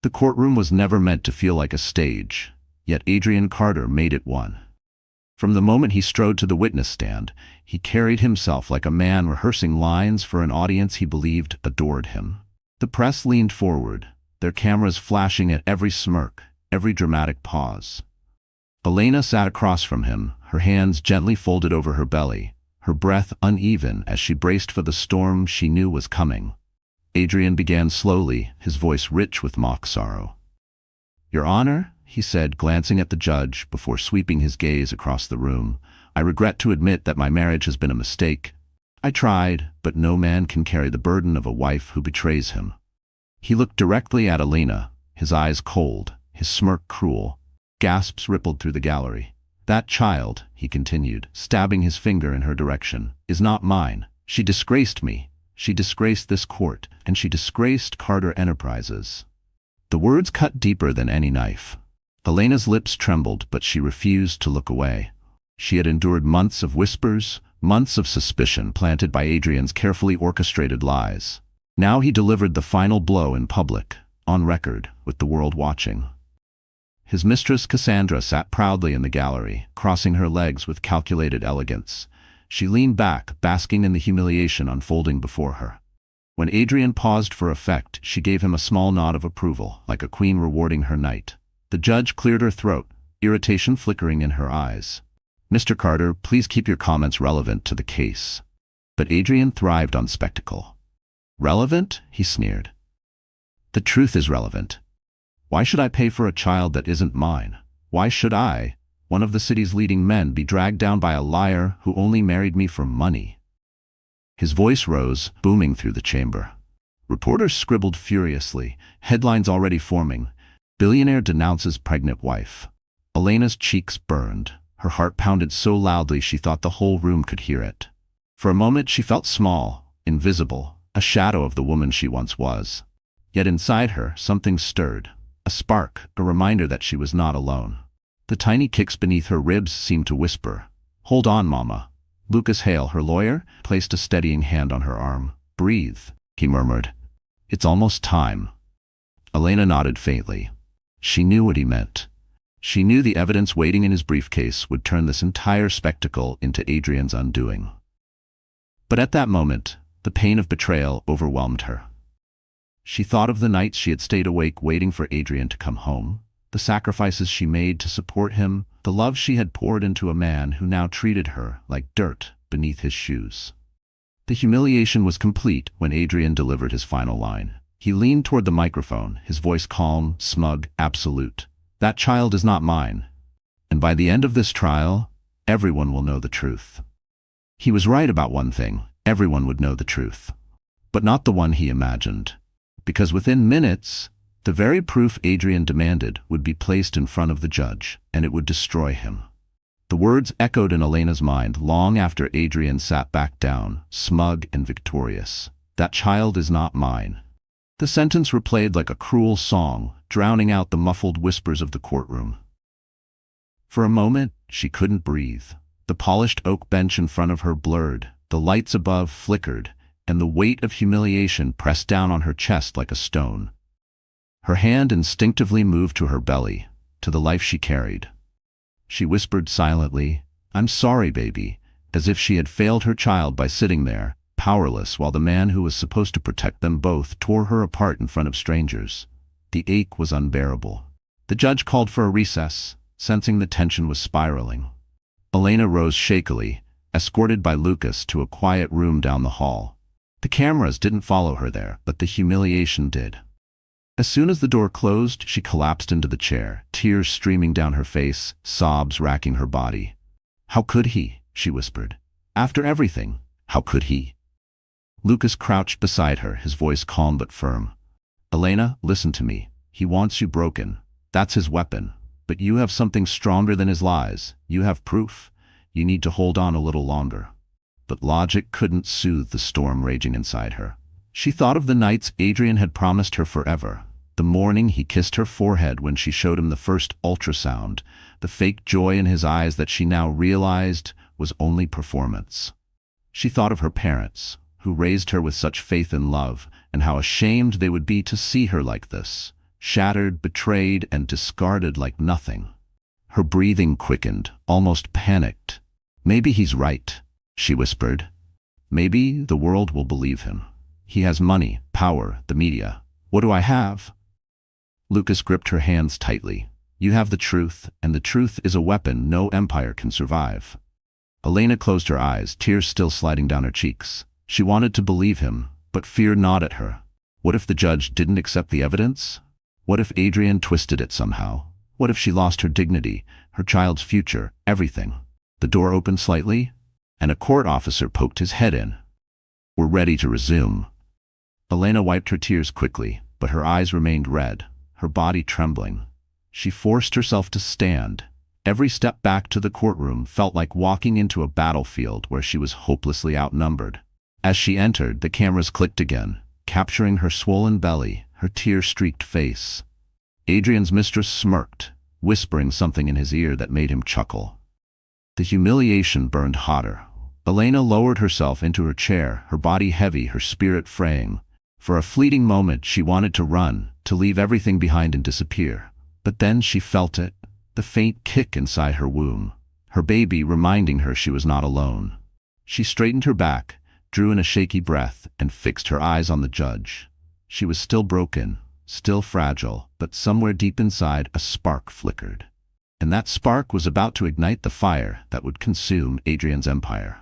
The courtroom was never meant to feel like a stage, yet Adrian Carter made it one. From the moment he strode to the witness stand, he carried himself like a man rehearsing lines for an audience he believed adored him. The press leaned forward, their cameras flashing at every smirk, every dramatic pause. Elena sat across from him, her hands gently folded over her belly, her breath uneven as she braced for the storm she knew was coming. Adrian began slowly, his voice rich with mock sorrow. "Your Honor," he said, glancing at the judge before sweeping his gaze across the room, "I regret to admit that my marriage has been a mistake. I tried, but no man can carry the burden of a wife who betrays him." He looked directly at Elena, his eyes cold, his smirk cruel. Gasps rippled through the gallery. "That child," he continued, stabbing his finger in her direction, "is not mine. She disgraced me. She disgraced this court, and she disgraced Carter Enterprises." The words cut deeper than any knife. Elena's lips trembled, but she refused to look away. She had endured months of whispers, months of suspicion planted by Adrian's carefully orchestrated lies. Now he delivered the final blow in public, on record, with the world watching. His mistress Cassandra sat proudly in the gallery, crossing her legs with calculated elegance. She leaned back, basking in the humiliation unfolding before her. When Adrian paused for effect, she gave him a small nod of approval, like a queen rewarding her knight. The judge cleared her throat, irritation flickering in her eyes. "Mr. Carter, please keep your comments relevant to the case." But Adrian thrived on spectacle. "Relevant?" he sneered. "The truth is relevant. Why should I pay for a child that isn't mine? Why should I, one of the city's leading men, be dragged down by a liar who only married me for money?" His voice rose, booming through the chamber. Reporters scribbled furiously, headlines already forming. "Billionaire denounces pregnant wife." Elena's cheeks burned. Her heart pounded so loudly she thought the whole room could hear it. For a moment she felt small, invisible, a shadow of the woman she once was. Yet inside her, something stirred. A spark, a reminder that she was not alone. The tiny kicks beneath her ribs seemed to whisper, "Hold on, Mama." Lucas Hale, her lawyer, placed a steadying hand on her arm. "Breathe," he murmured. "It's almost time." Elena nodded faintly. She knew what he meant. She knew the evidence waiting in his briefcase would turn this entire spectacle into Adrian's undoing. But at that moment, the pain of betrayal overwhelmed her. She thought of the nights she had stayed awake waiting for Adrian to come home, the sacrifices she made to support him, the love she had poured into a man who now treated her like dirt beneath his shoes. The humiliation was complete when Adrian delivered his final line. He leaned toward the microphone, his voice calm, smug, absolute. "That child is not mine. And by the end of this trial, everyone will know the truth." He was right about one thing. Everyone would know the truth. But not the one he imagined. Because within minutes, the very proof Adrian demanded would be placed in front of the judge, and it would destroy him. The words echoed in Elena's mind long after Adrian sat back down, smug and victorious. "That child is not mine." The sentence replayed like a cruel song, drowning out the muffled whispers of the courtroom. For a moment, she couldn't breathe. The polished oak bench in front of her blurred, the lights above flickered, and the weight of humiliation pressed down on her chest like a stone. Her hand instinctively moved to her belly, to the life she carried. She whispered silently, "I'm sorry, baby," as if she had failed her child by sitting there, powerless, while the man who was supposed to protect them both tore her apart in front of strangers. The ache was unbearable. The judge called for a recess, sensing the tension was spiraling. Elena rose shakily, escorted by Lucas to a quiet room down the hall. The cameras didn't follow her there, but the humiliation did. As soon as the door closed, she collapsed into the chair, tears streaming down her face, sobs racking her body. "How could he?" she whispered. "After everything, how could he?" Lucas crouched beside her, his voice calm but firm. "Elena, listen to me. He wants you broken. That's his weapon. But you have something stronger than his lies. You have proof. You need to hold on a little longer." But logic couldn't soothe the storm raging inside her. She thought of the nights Adrian had promised her forever, the morning he kissed her forehead when she showed him the first ultrasound, the fake joy in his eyes that she now realized was only performance. She thought of her parents, who raised her with such faith and love, and how ashamed they would be to see her like this, shattered, betrayed, and discarded like nothing. Her breathing quickened, almost panicked. "Maybe he's right," she whispered. "Maybe the world will believe him. He has money, power, the media. What do I have?" Lucas gripped her hands tightly. "You have the truth, and the truth is a weapon no empire can survive." Elena closed her eyes, tears still sliding down her cheeks. She wanted to believe him, but fear gnawed at her. What if the judge didn't accept the evidence? What if Adrian twisted it somehow? What if she lost her dignity, her child's future, everything? The door opened slightly, and a court officer poked his head in. "We're ready to resume." Elena wiped her tears quickly, but her eyes remained red, her body trembling. She forced herself to stand. Every step back to the courtroom felt like walking into a battlefield where she was hopelessly outnumbered. As she entered, the cameras clicked again, capturing her swollen belly, her tear-streaked face. Adrian's mistress smirked, whispering something in his ear that made him chuckle. The humiliation burned hotter. Elena lowered herself into her chair, her body heavy, her spirit fraying. For a fleeting moment she wanted to run, to leave everything behind and disappear. But then she felt it, the faint kick inside her womb, her baby reminding her she was not alone. She straightened her back, drew in a shaky breath, and fixed her eyes on the judge. She was still broken, still fragile, but somewhere deep inside a spark flickered. And that spark was about to ignite the fire that would consume Adrian's empire.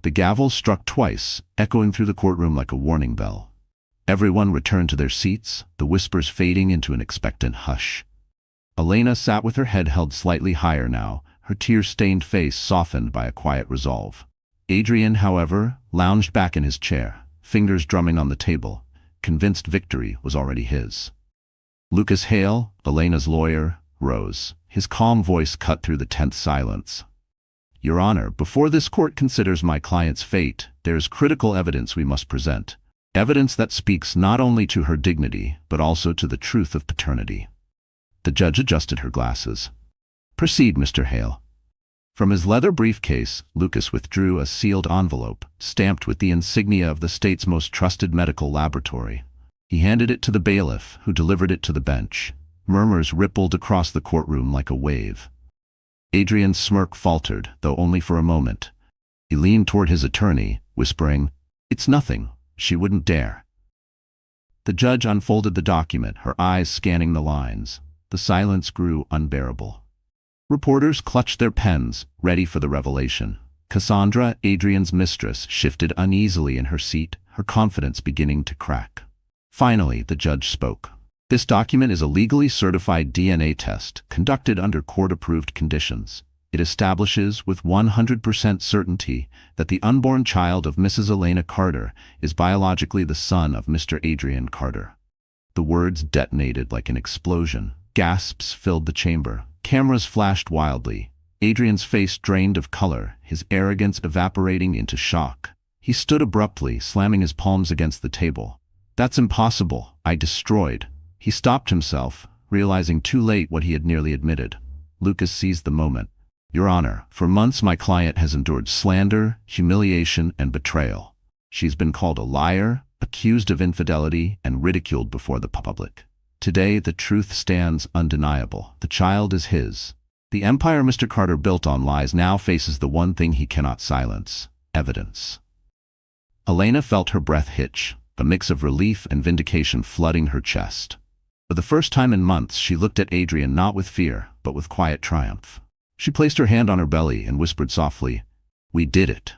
The gavel struck twice, echoing through the courtroom like a warning bell. Everyone returned to their seats, the whispers fading into an expectant hush. Elena sat with her head held slightly higher now, her tear-stained face softened by a quiet resolve. Adrian, however, lounged back in his chair, fingers drumming on the table, convinced victory was already his. Lucas Hale, Elena's lawyer, rose. His calm voice cut through the tense silence. "Your Honor, before this court considers my client's fate, there is critical evidence we must present. Evidence that speaks not only to her dignity, but also to the truth of paternity." The judge adjusted her glasses. "Proceed, Mr. Hale." From his leather briefcase, Lucas withdrew a sealed envelope, stamped with the insignia of the state's most trusted medical laboratory. He handed it to the bailiff, who delivered it to the bench. Murmurs rippled across the courtroom like a wave. Adrian's smirk faltered, though only for a moment. He leaned toward his attorney, whispering, "It's nothing. She wouldn't dare." The judge unfolded the document, her eyes scanning the lines. The silence grew unbearable. Reporters clutched their pens, ready for the revelation. Cassandra, Adrian's mistress, shifted uneasily in her seat, her confidence beginning to crack. Finally, the judge spoke. "This document is a legally certified DNA test, conducted under court-approved conditions. It establishes with 100% certainty that the unborn child of Mrs. Elena Carter is biologically the son of Mr. Adrian Carter." The words detonated like an explosion. Gasps filled the chamber. Cameras flashed wildly. Adrian's face drained of color, his arrogance evaporating into shock. He stood abruptly, slamming his palms against the table. "That's impossible. I destroyed." He stopped himself, realizing too late what he had nearly admitted. Lucas seized the moment. "Your Honor, for months my client has endured slander, humiliation, and betrayal. She's been called a liar, accused of infidelity, and ridiculed before the public. Today, the truth stands undeniable. The child is his. The empire Mr. Carter built on lies now faces the one thing he cannot silence: evidence." Elena felt her breath hitch, a mix of relief and vindication flooding her chest. For the first time in months, she looked at Adrian not with fear, but with quiet triumph. She placed her hand on her belly and whispered softly, "We did it."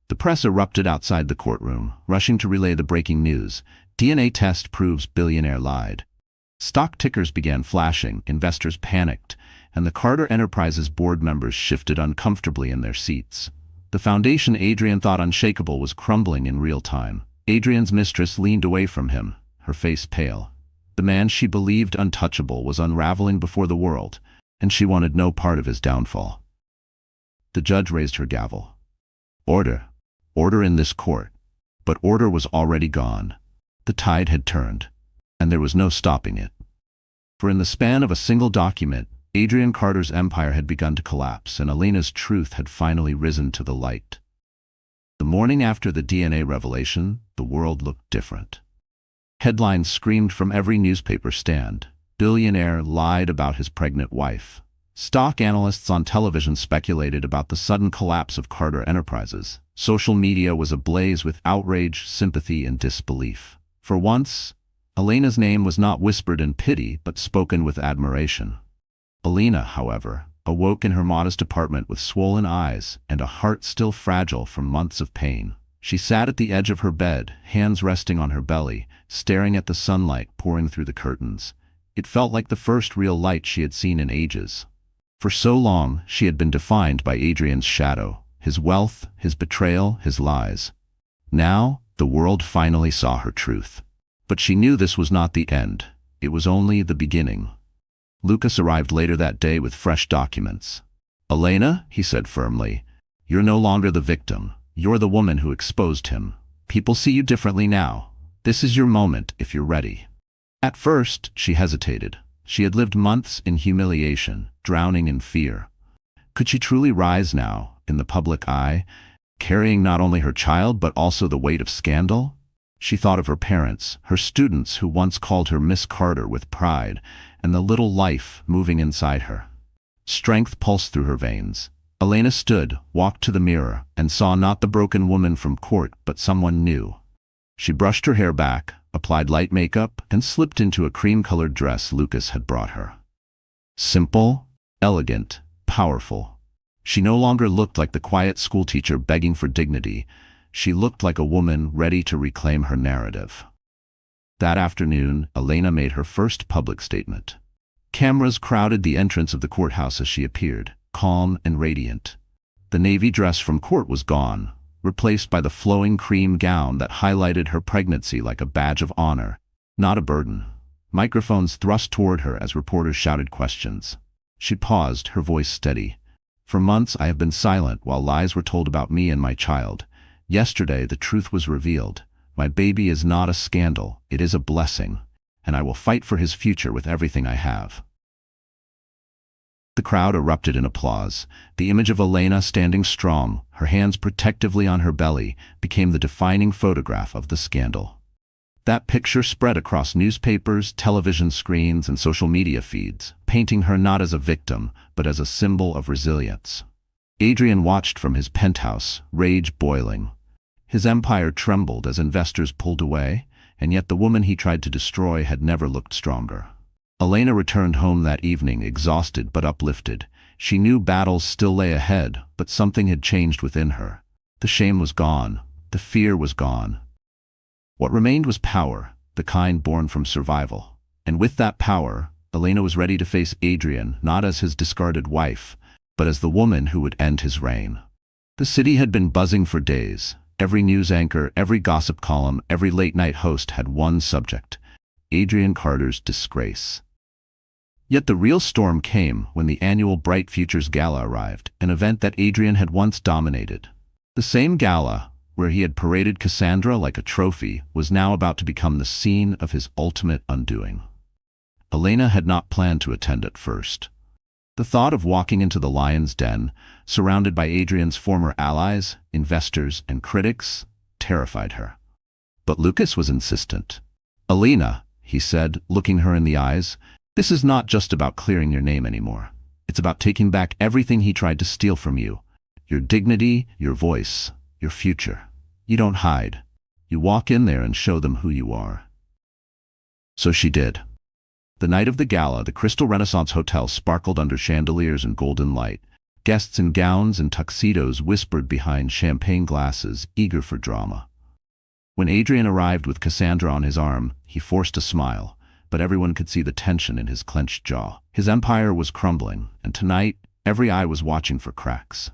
The press erupted outside the courtroom, rushing to relay the breaking news. DNA test proves billionaire lied. Stock tickers began flashing, investors panicked, and the Carter Enterprises board members shifted uncomfortably in their seats. The foundation Adrian thought unshakable was crumbling in real time. Adrian's mistress leaned away from him, her face pale. The man she believed untouchable was unraveling before the world, and she wanted no part of his downfall. The judge raised her gavel. "Order. Order in this court." But order was already gone. The tide had turned, and there was no stopping it. For in the span of a single document, Adrian Carter's empire had begun to collapse, and Elena's truth had finally risen to the light. The morning after the DNA revelation, the world looked different. Headlines screamed from every newspaper stand. Billionaire lied about his pregnant wife. Stock analysts on television speculated about the sudden collapse of Carter Enterprises. Social media was ablaze with outrage, sympathy, and disbelief. For once, Elena's name was not whispered in pity, but spoken with admiration. Elena, however, awoke in her modest apartment with swollen eyes and a heart still fragile from months of pain. She sat at the edge of her bed, hands resting on her belly, staring at the sunlight pouring through the curtains. It felt like the first real light she had seen in ages. For so long, she had been defined by Adrian's shadow, his wealth, his betrayal, his lies. Now, the world finally saw her truth. But she knew this was not the end. It was only the beginning. Lucas arrived later that day with fresh documents. "Elena," he said firmly, "you're no longer the victim. You're the woman who exposed him. People see you differently now. This is your moment if you're ready." At first, she hesitated. She had lived months in humiliation, drowning in fear. Could she truly rise now, in the public eye, carrying not only her child but also the weight of scandal? She thought of her parents, her students who once called her Miss Carter with pride, and the little life moving inside her. Strength pulsed through her veins. Elena stood, walked to the mirror, and saw not the broken woman from court but someone new. She brushed her hair back, applied light makeup, and slipped into a cream-colored dress Lucas had brought her. Simple, elegant, powerful. She no longer looked like the quiet schoolteacher begging for dignity. She looked like a woman ready to reclaim her narrative. That afternoon, Elena made her first public statement. Cameras crowded the entrance of the courthouse as she appeared, calm and radiant. The navy dress from court was gone, replaced by the flowing cream gown that highlighted her pregnancy like a badge of honor, not a burden. Microphones thrust toward her as reporters shouted questions. She paused, her voice steady. "For months I have been silent while lies were told about me and my child. Yesterday the truth was revealed. My baby is not a scandal, it is a blessing, and I will fight for his future with everything I have." The crowd erupted in applause. The image of Elena standing strong, her hands protectively on her belly, became the defining photograph of the scandal. That picture spread across newspapers, television screens, and social media feeds, painting her not as a victim, but as a symbol of resilience. Adrian watched from his penthouse, rage boiling. His empire trembled as investors pulled away, and yet the woman he tried to destroy had never looked stronger. Elena returned home that evening exhausted but uplifted. She knew battles still lay ahead, but something had changed within her. The shame was gone. The fear was gone. What remained was power, the kind born from survival. And with that power, Elena was ready to face Adrian not as his discarded wife, but as the woman who would end his reign. The city had been buzzing for days. Every news anchor, every gossip column, every late-night host had one subject: Adrian Carter's disgrace. Yet the real storm came when the annual Bright Futures Gala arrived, an event that Adrian had once dominated. The same gala, where he had paraded Cassandra like a trophy, was now about to become the scene of his ultimate undoing. Elena had not planned to attend at first. The thought of walking into the lion's den, surrounded by Adrian's former allies, investors, and critics, terrified her. But Lucas was insistent. "Elena," he said, looking her in the eyes, "this is not just about clearing your name anymore. It's about taking back everything he tried to steal from you. Your dignity, your voice, your future. You don't hide. You walk in there and show them who you are." So she did. The night of the gala, the Crystal Renaissance Hotel sparkled under chandeliers and golden light. Guests in gowns and tuxedos whispered behind champagne glasses, eager for drama. When Adrian arrived with Cassandra on his arm, he forced a smile, but everyone could see the tension in his clenched jaw. His empire was crumbling, and tonight, every eye was watching for cracks.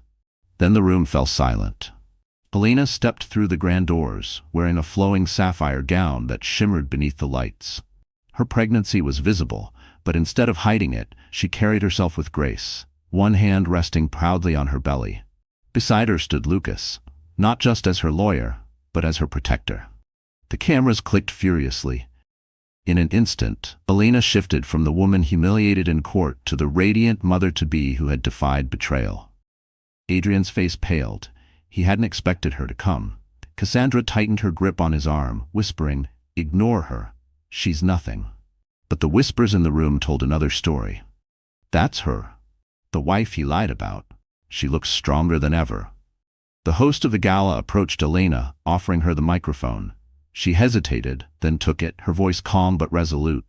Then the room fell silent. Elena stepped through the grand doors, wearing a flowing sapphire gown that shimmered beneath the lights. Her pregnancy was visible, but instead of hiding it, she carried herself with grace, one hand resting proudly on her belly. Beside her stood Lucas, not just as her lawyer, but as her protector. The cameras clicked furiously. In an instant, Elena shifted from the woman humiliated in court to the radiant mother-to-be who had defied betrayal. Adrian's face paled. He hadn't expected her to come. Cassandra tightened her grip on his arm, whispering, "Ignore her. She's nothing." But the whispers in the room told another story. That's her. The wife he lied about. She looks stronger than ever. The host of the gala approached Elena, offering her the microphone. She hesitated, then took it, her voice calm but resolute.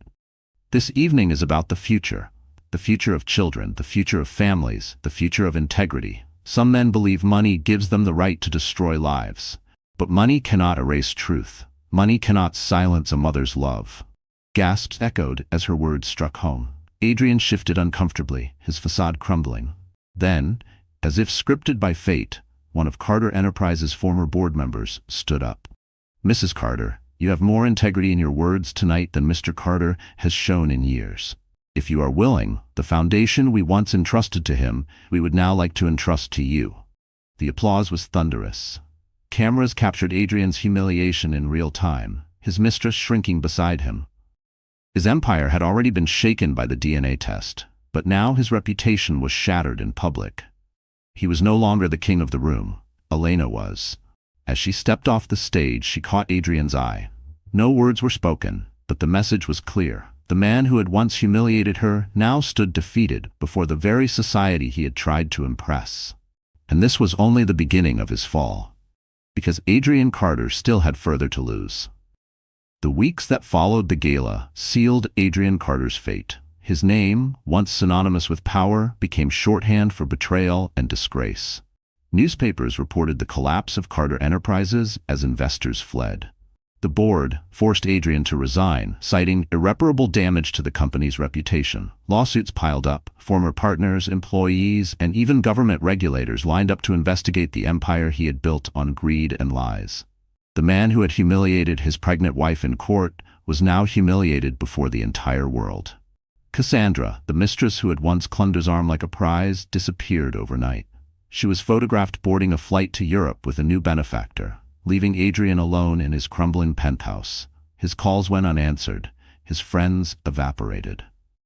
This evening is about the future of children, the future of families, the future of integrity. Some men believe money gives them the right to destroy lives. But money cannot erase truth. Money cannot silence a mother's love. Gasps echoed as her words struck home. Adrian shifted uncomfortably, his facade crumbling. Then, as if scripted by fate, one of Carter Enterprises' former board members stood up. Mrs. Carter, you have more integrity in your words tonight than Mr. Carter has shown in years. If you are willing, the foundation we once entrusted to him, we would now like to entrust to you. The applause was thunderous. Cameras captured Adrian's humiliation in real time, his mistress shrinking beside him. His empire had already been shaken by the DNA test, but now his reputation was shattered in public. He was no longer the king of the room. Elena was. As she stepped off the stage, she caught Adrian's eye. No words were spoken, but the message was clear. The man who had once humiliated her now stood defeated before the very society he had tried to impress. And this was only the beginning of his fall. Because Adrian Carter still had further to lose. The weeks that followed the gala sealed Adrian Carter's fate. His name, once synonymous with power, became shorthand for betrayal and disgrace. Newspapers reported the collapse of Carter Enterprises as investors fled. The board forced Adrian to resign, citing irreparable damage to the company's reputation. Lawsuits piled up. Former partners, employees, and even government regulators lined up to investigate the empire he had built on greed and lies. The man who had humiliated his pregnant wife in court was now humiliated before the entire world. Cassandra, the mistress who had once clung to his arm like a prize, disappeared overnight. She was photographed boarding a flight to Europe with a new benefactor, leaving Adrian alone in his crumbling penthouse. His calls went unanswered. His friends evaporated.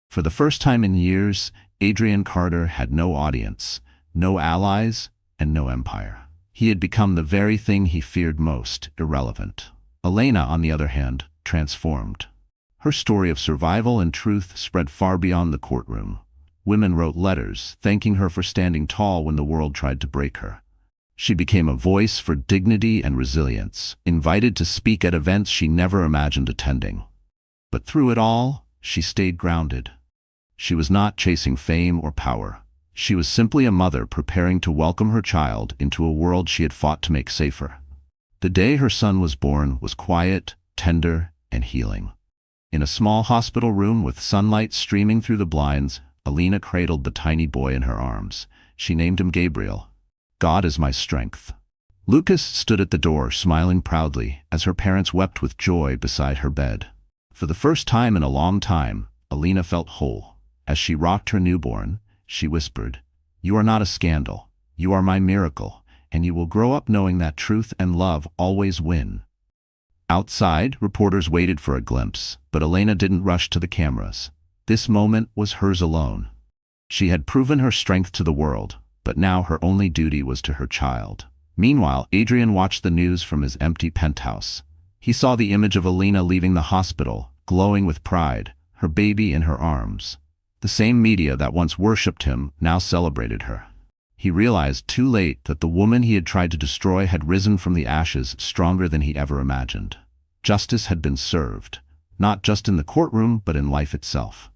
For the first time in years, Adrian Carter had no audience, no allies, and no empire. He had become the very thing he feared most, irrelevant. Elena, on the other hand, transformed. Her story of survival and truth spread far beyond the courtroom. Women wrote letters, thanking her for standing tall when the world tried to break her. She became a voice for dignity and resilience, invited to speak at events she never imagined attending. But through it all, she stayed grounded. She was not chasing fame or power. She was simply a mother preparing to welcome her child into a world she had fought to make safer. The day her son was born was quiet, tender, and healing. In a small hospital room with sunlight streaming through the blinds, Elena cradled the tiny boy in her arms. She named him Gabriel. God is my strength. Lucas stood at the door, smiling proudly, as her parents wept with joy beside her bed. For the first time in a long time, Elena felt whole. As she rocked her newborn, she whispered, "You are not a scandal. You are my miracle, and you will grow up knowing that truth and love always win." Outside, reporters waited for a glimpse, but Elena didn't rush to the cameras. This moment was hers alone. She had proven her strength to the world, but now her only duty was to her child. Meanwhile, Adrian watched the news from his empty penthouse. He saw the image of Elena leaving the hospital, glowing with pride, her baby in her arms. The same media that once worshipped him now celebrated her. He realized too late that the woman he had tried to destroy had risen from the ashes stronger than he ever imagined. Justice had been served, not just in the courtroom but in life itself.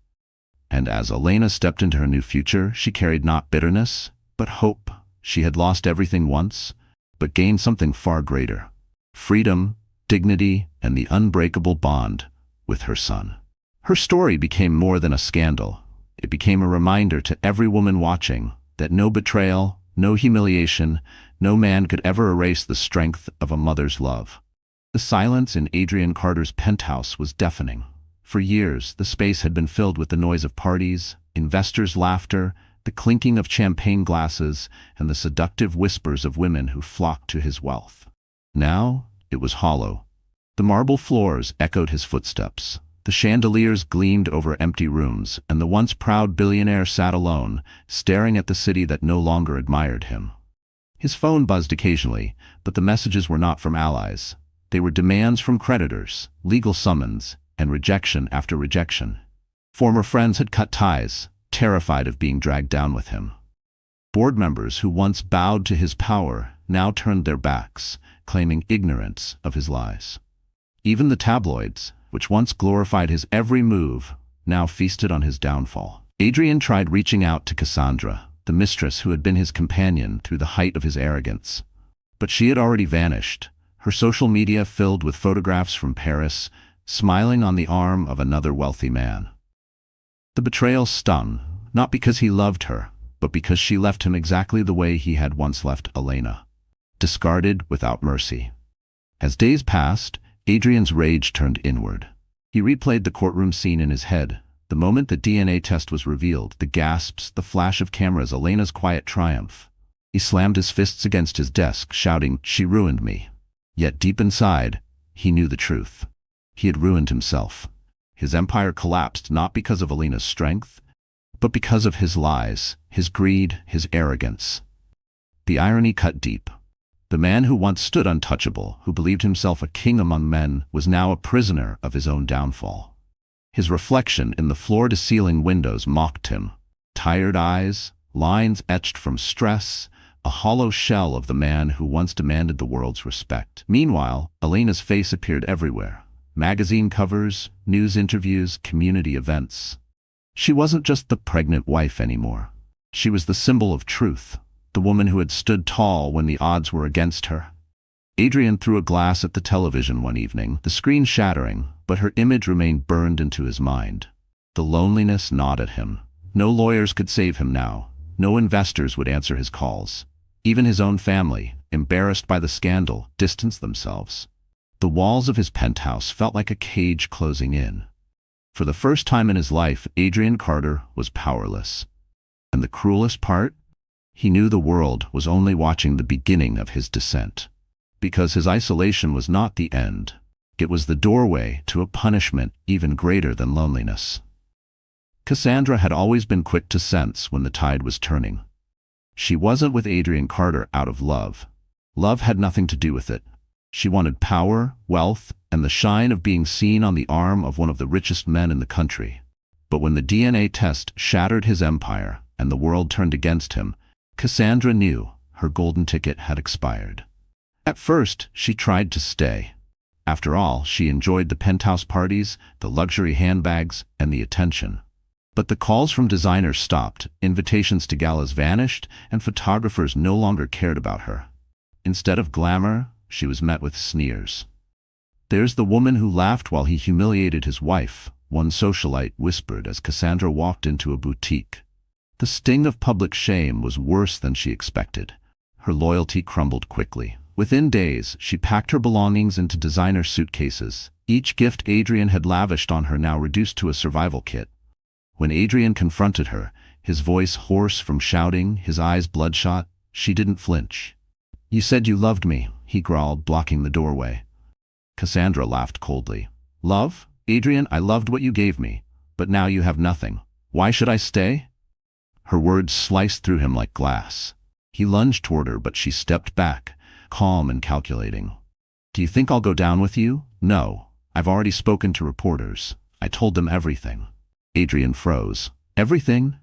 And as Elena stepped into her new future, she carried not bitterness, but hope. She had lost everything once, but gained something far greater: freedom, dignity, and the unbreakable bond with her son. Her story became more than a scandal. It became a reminder to every woman watching that no betrayal, no humiliation, no man could ever erase the strength of a mother's love. The silence in Adrian Carter's penthouse was deafening. For years, the space had been filled with the noise of parties, investors' laughter, the clinking of champagne glasses, and the seductive whispers of women who flocked to his wealth. Now, it was hollow. The marble floors echoed his footsteps. The chandeliers gleamed over empty rooms, and the once proud billionaire sat alone, staring at the city that no longer admired him. His phone buzzed occasionally, but the messages were not from allies. They were demands from creditors, legal summons, and rejection after rejection. Former friends had cut ties, terrified of being dragged down with him. Board members who once bowed to his power now turned their backs, claiming ignorance of his lies. Even the tabloids, which once glorified his every move, now feasted on his downfall. Adrian tried reaching out to Cassandra, the mistress who had been his companion through the height of his arrogance. But she had already vanished, her social media filled with photographs from Paris, smiling on the arm of another wealthy man. The betrayal stung, not because he loved her, but because she left him exactly the way he had once left Elena, discarded without mercy. As days passed, Adrian's rage turned inward. He replayed the courtroom scene in his head. The moment the DNA test was revealed, the gasps, the flash of cameras, Elena's quiet triumph. He slammed his fists against his desk, shouting, "She ruined me." Yet deep inside, he knew the truth. He had ruined himself. His empire collapsed not because of Elena's strength, but because of his lies, his greed, his arrogance. The irony cut deep. The man who once stood untouchable, who believed himself a king among men, was now a prisoner of his own downfall. His reflection in the floor-to-ceiling windows mocked him. Tired eyes, lines etched from stress, a hollow shell of the man who once demanded the world's respect. Meanwhile, Elena's face appeared everywhere. Magazine covers, news interviews, community events. She wasn't just the pregnant wife anymore. She was the symbol of truth, the woman who had stood tall when the odds were against her. Adrian threw a glass at the television one evening, the screen shattering, but her image remained burned into his mind. The loneliness gnawed at him. No lawyers could save him now. No investors would answer his calls. Even his own family, embarrassed by the scandal, distanced themselves. The walls of his penthouse felt like a cage closing in. For the first time in his life, Adrian Carter was powerless. And the cruelest part? He knew the world was only watching the beginning of his descent. Because his isolation was not the end. It was the doorway to a punishment even greater than loneliness. Cassandra had always been quick to sense when the tide was turning. She wasn't with Adrian Carter out of love. Love had nothing to do with it. She wanted power, wealth, and the shine of being seen on the arm of one of the richest men in the country. But when the DNA test shattered his empire and the world turned against him, Cassandra knew her golden ticket had expired. At first, she tried to stay. After all, she enjoyed the penthouse parties, the luxury handbags, and the attention. But the calls from designers stopped, invitations to galas vanished, and photographers no longer cared about her. Instead of glamour, she was met with sneers. "There's the woman who laughed while he humiliated his wife," one socialite whispered as Cassandra walked into a boutique. The sting of public shame was worse than she expected. Her loyalty crumbled quickly. Within days, she packed her belongings into designer suitcases, each gift Adrian had lavished on her now reduced to a survival kit. When Adrian confronted her, his voice hoarse from shouting, his eyes bloodshot, she didn't flinch. "You said you loved me," he growled, blocking the doorway. Cassandra laughed coldly. "Love? Adrian, I loved what you gave me, but now you have nothing. Why should I stay?" Her words sliced through him like glass. He lunged toward her, but she stepped back, calm and calculating. "Do you think I'll go down with you? No. I've already spoken to reporters. I told them everything." Adrian froze. "Everything?"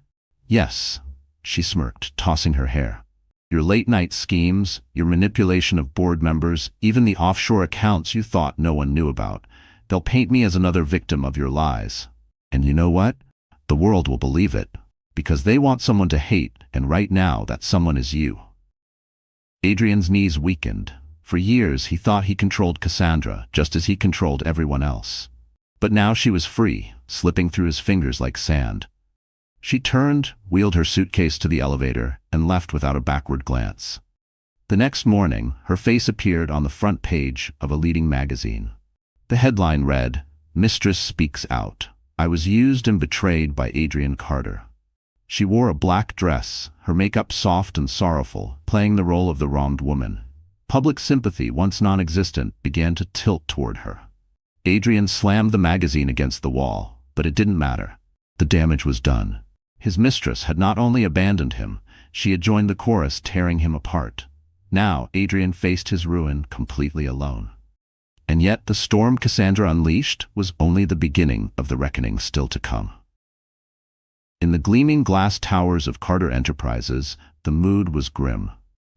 "Yes," she smirked, tossing her hair. "Your late-night schemes, your manipulation of board members, even the offshore accounts you thought no one knew about. They'll paint me as another victim of your lies. And you know what? The world will believe it. Because they want someone to hate, and right now that someone is you." Adrian's knees weakened. For years he thought he controlled Cassandra, just as he controlled everyone else. But now she was free, slipping through his fingers like sand. She turned, wheeled her suitcase to the elevator, and left without a backward glance. The next morning, her face appeared on the front page of a leading magazine. The headline read, "Mistress Speaks Out. I was used and betrayed by Adrian Carter." She wore a black dress, her makeup soft and sorrowful, playing the role of the wronged woman. Public sympathy, once non-existent, began to tilt toward her. Adrian slammed the magazine against the wall, but it didn't matter. The damage was done. His mistress had not only abandoned him, she had joined the chorus, tearing him apart. Now, Adrian faced his ruin completely alone. And yet, the storm Cassandra unleashed was only the beginning of the reckoning still to come. In the gleaming glass towers of Carter Enterprises, the mood was grim.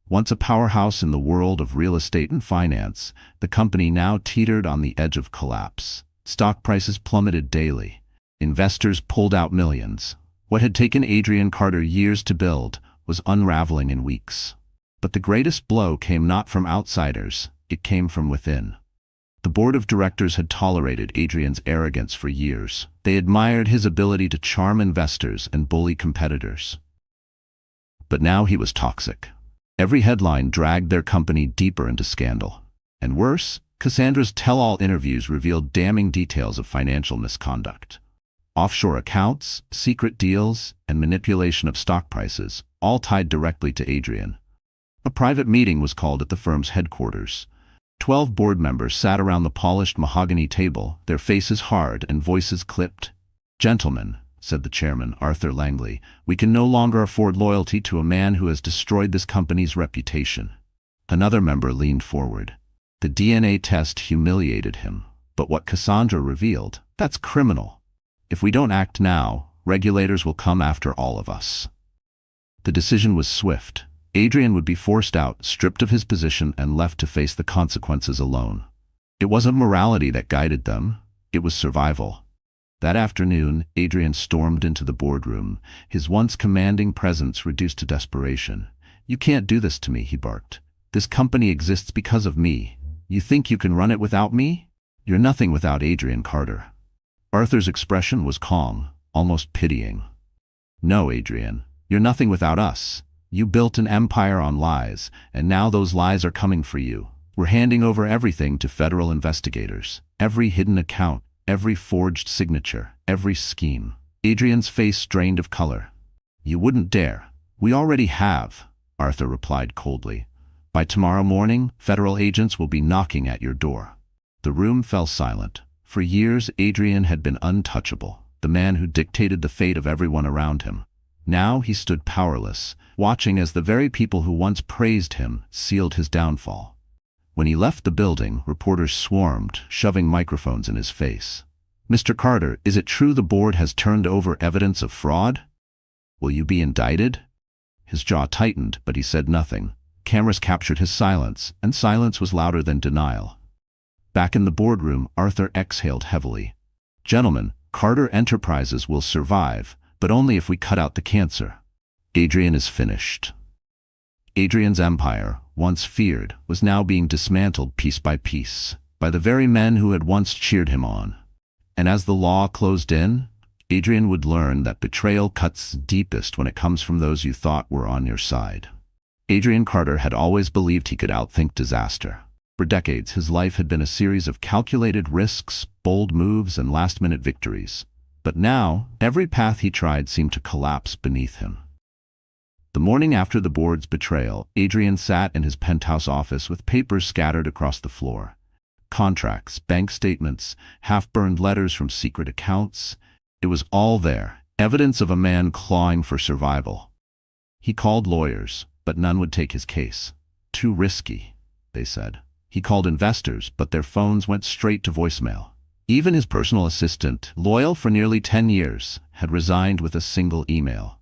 Once a powerhouse in the world of real estate and finance, the company now teetered on the edge of collapse. Stock prices plummeted daily. Investors pulled out millions. What had taken Adrian Carter years to build was unraveling in weeks. But the greatest blow came not from outsiders, it came from within. The board of directors had tolerated Adrian's arrogance for years. They admired his ability to charm investors and bully competitors. But now he was toxic. Every headline dragged their company deeper into scandal. And worse, Cassandra's tell-all interviews revealed damning details of financial misconduct. Offshore accounts, secret deals, and manipulation of stock prices, all tied directly to Adrian. A private meeting was called at the firm's headquarters. 12 board members sat around the polished mahogany table, their faces hard and voices clipped. "Gentlemen," said the chairman, Arthur Langley, "we can no longer afford loyalty to a man who has destroyed this company's reputation." Another member leaned forward. The DNA test humiliated him, but what Cassandra revealed, that's criminal. If we don't act now, regulators will come after all of us. The decision was swift. Adrian would be forced out, stripped of his position, and left to face the consequences alone. It wasn't morality that guided them, it was survival. That afternoon, Adrian stormed into the boardroom, his once commanding presence reduced to desperation. "You can't do this to me," he barked. "This company exists because of me. You think you can run it without me? You're nothing without Adrian Carter." Arthur's expression was calm, almost pitying. "No, Adrian, you're nothing without us. You built an empire on lies, and now those lies are coming for you. We're handing over everything to federal investigators. Every hidden account, every forged signature, every scheme." Adrian's face drained of color. "You wouldn't dare." "We already have," Arthur replied coldly. "By tomorrow morning, federal agents will be knocking at your door." The room fell silent. For years, Adrian had been untouchable, the man who dictated the fate of everyone around him. Now he stood powerless, watching as the very people who once praised him sealed his downfall. When he left the building, reporters swarmed, shoving microphones in his face. "Mr. Carter, is it true the board has turned over evidence of fraud? Will you be indicted?" His jaw tightened, but he said nothing. Cameras captured his silence, and silence was louder than denial. Back in the boardroom, Arthur exhaled heavily. "Gentlemen, Carter Enterprises will survive, but only if we cut out the cancer. Adrian is finished." Adrian's empire, once feared, was now being dismantled piece by piece, by the very men who had once cheered him on. And as the law closed in, Adrian would learn that betrayal cuts deepest when it comes from those you thought were on your side. Adrian Carter had always believed he could outthink disaster. For decades, his life had been a series of calculated risks, bold moves, and last-minute victories. But now, every path he tried seemed to collapse beneath him. The morning after the board's betrayal, Adrian sat in his penthouse office with papers scattered across the floor. Contracts, bank statements, half-burned letters from secret accounts. It was all there, evidence of a man clawing for survival. He called lawyers, but none would take his case. Too risky, they said. He called investors, but their phones went straight to voicemail. Even his personal assistant, loyal for nearly 10 years, had resigned with a single email.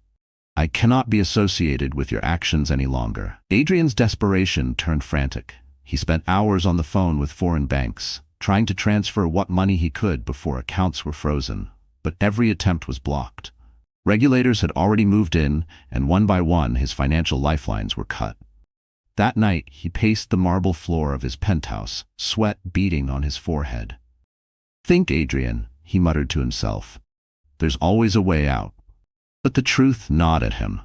"I cannot be associated with your actions any longer." Adrian's desperation turned frantic. He spent hours on the phone with foreign banks, trying to transfer what money he could before accounts were frozen. But every attempt was blocked. Regulators had already moved in, and one by one his financial lifelines were cut. That night, he paced the marble floor of his penthouse, sweat beading on his forehead. "Think, Adrian," he muttered to himself. "There's always a way out." But the truth gnawed at him.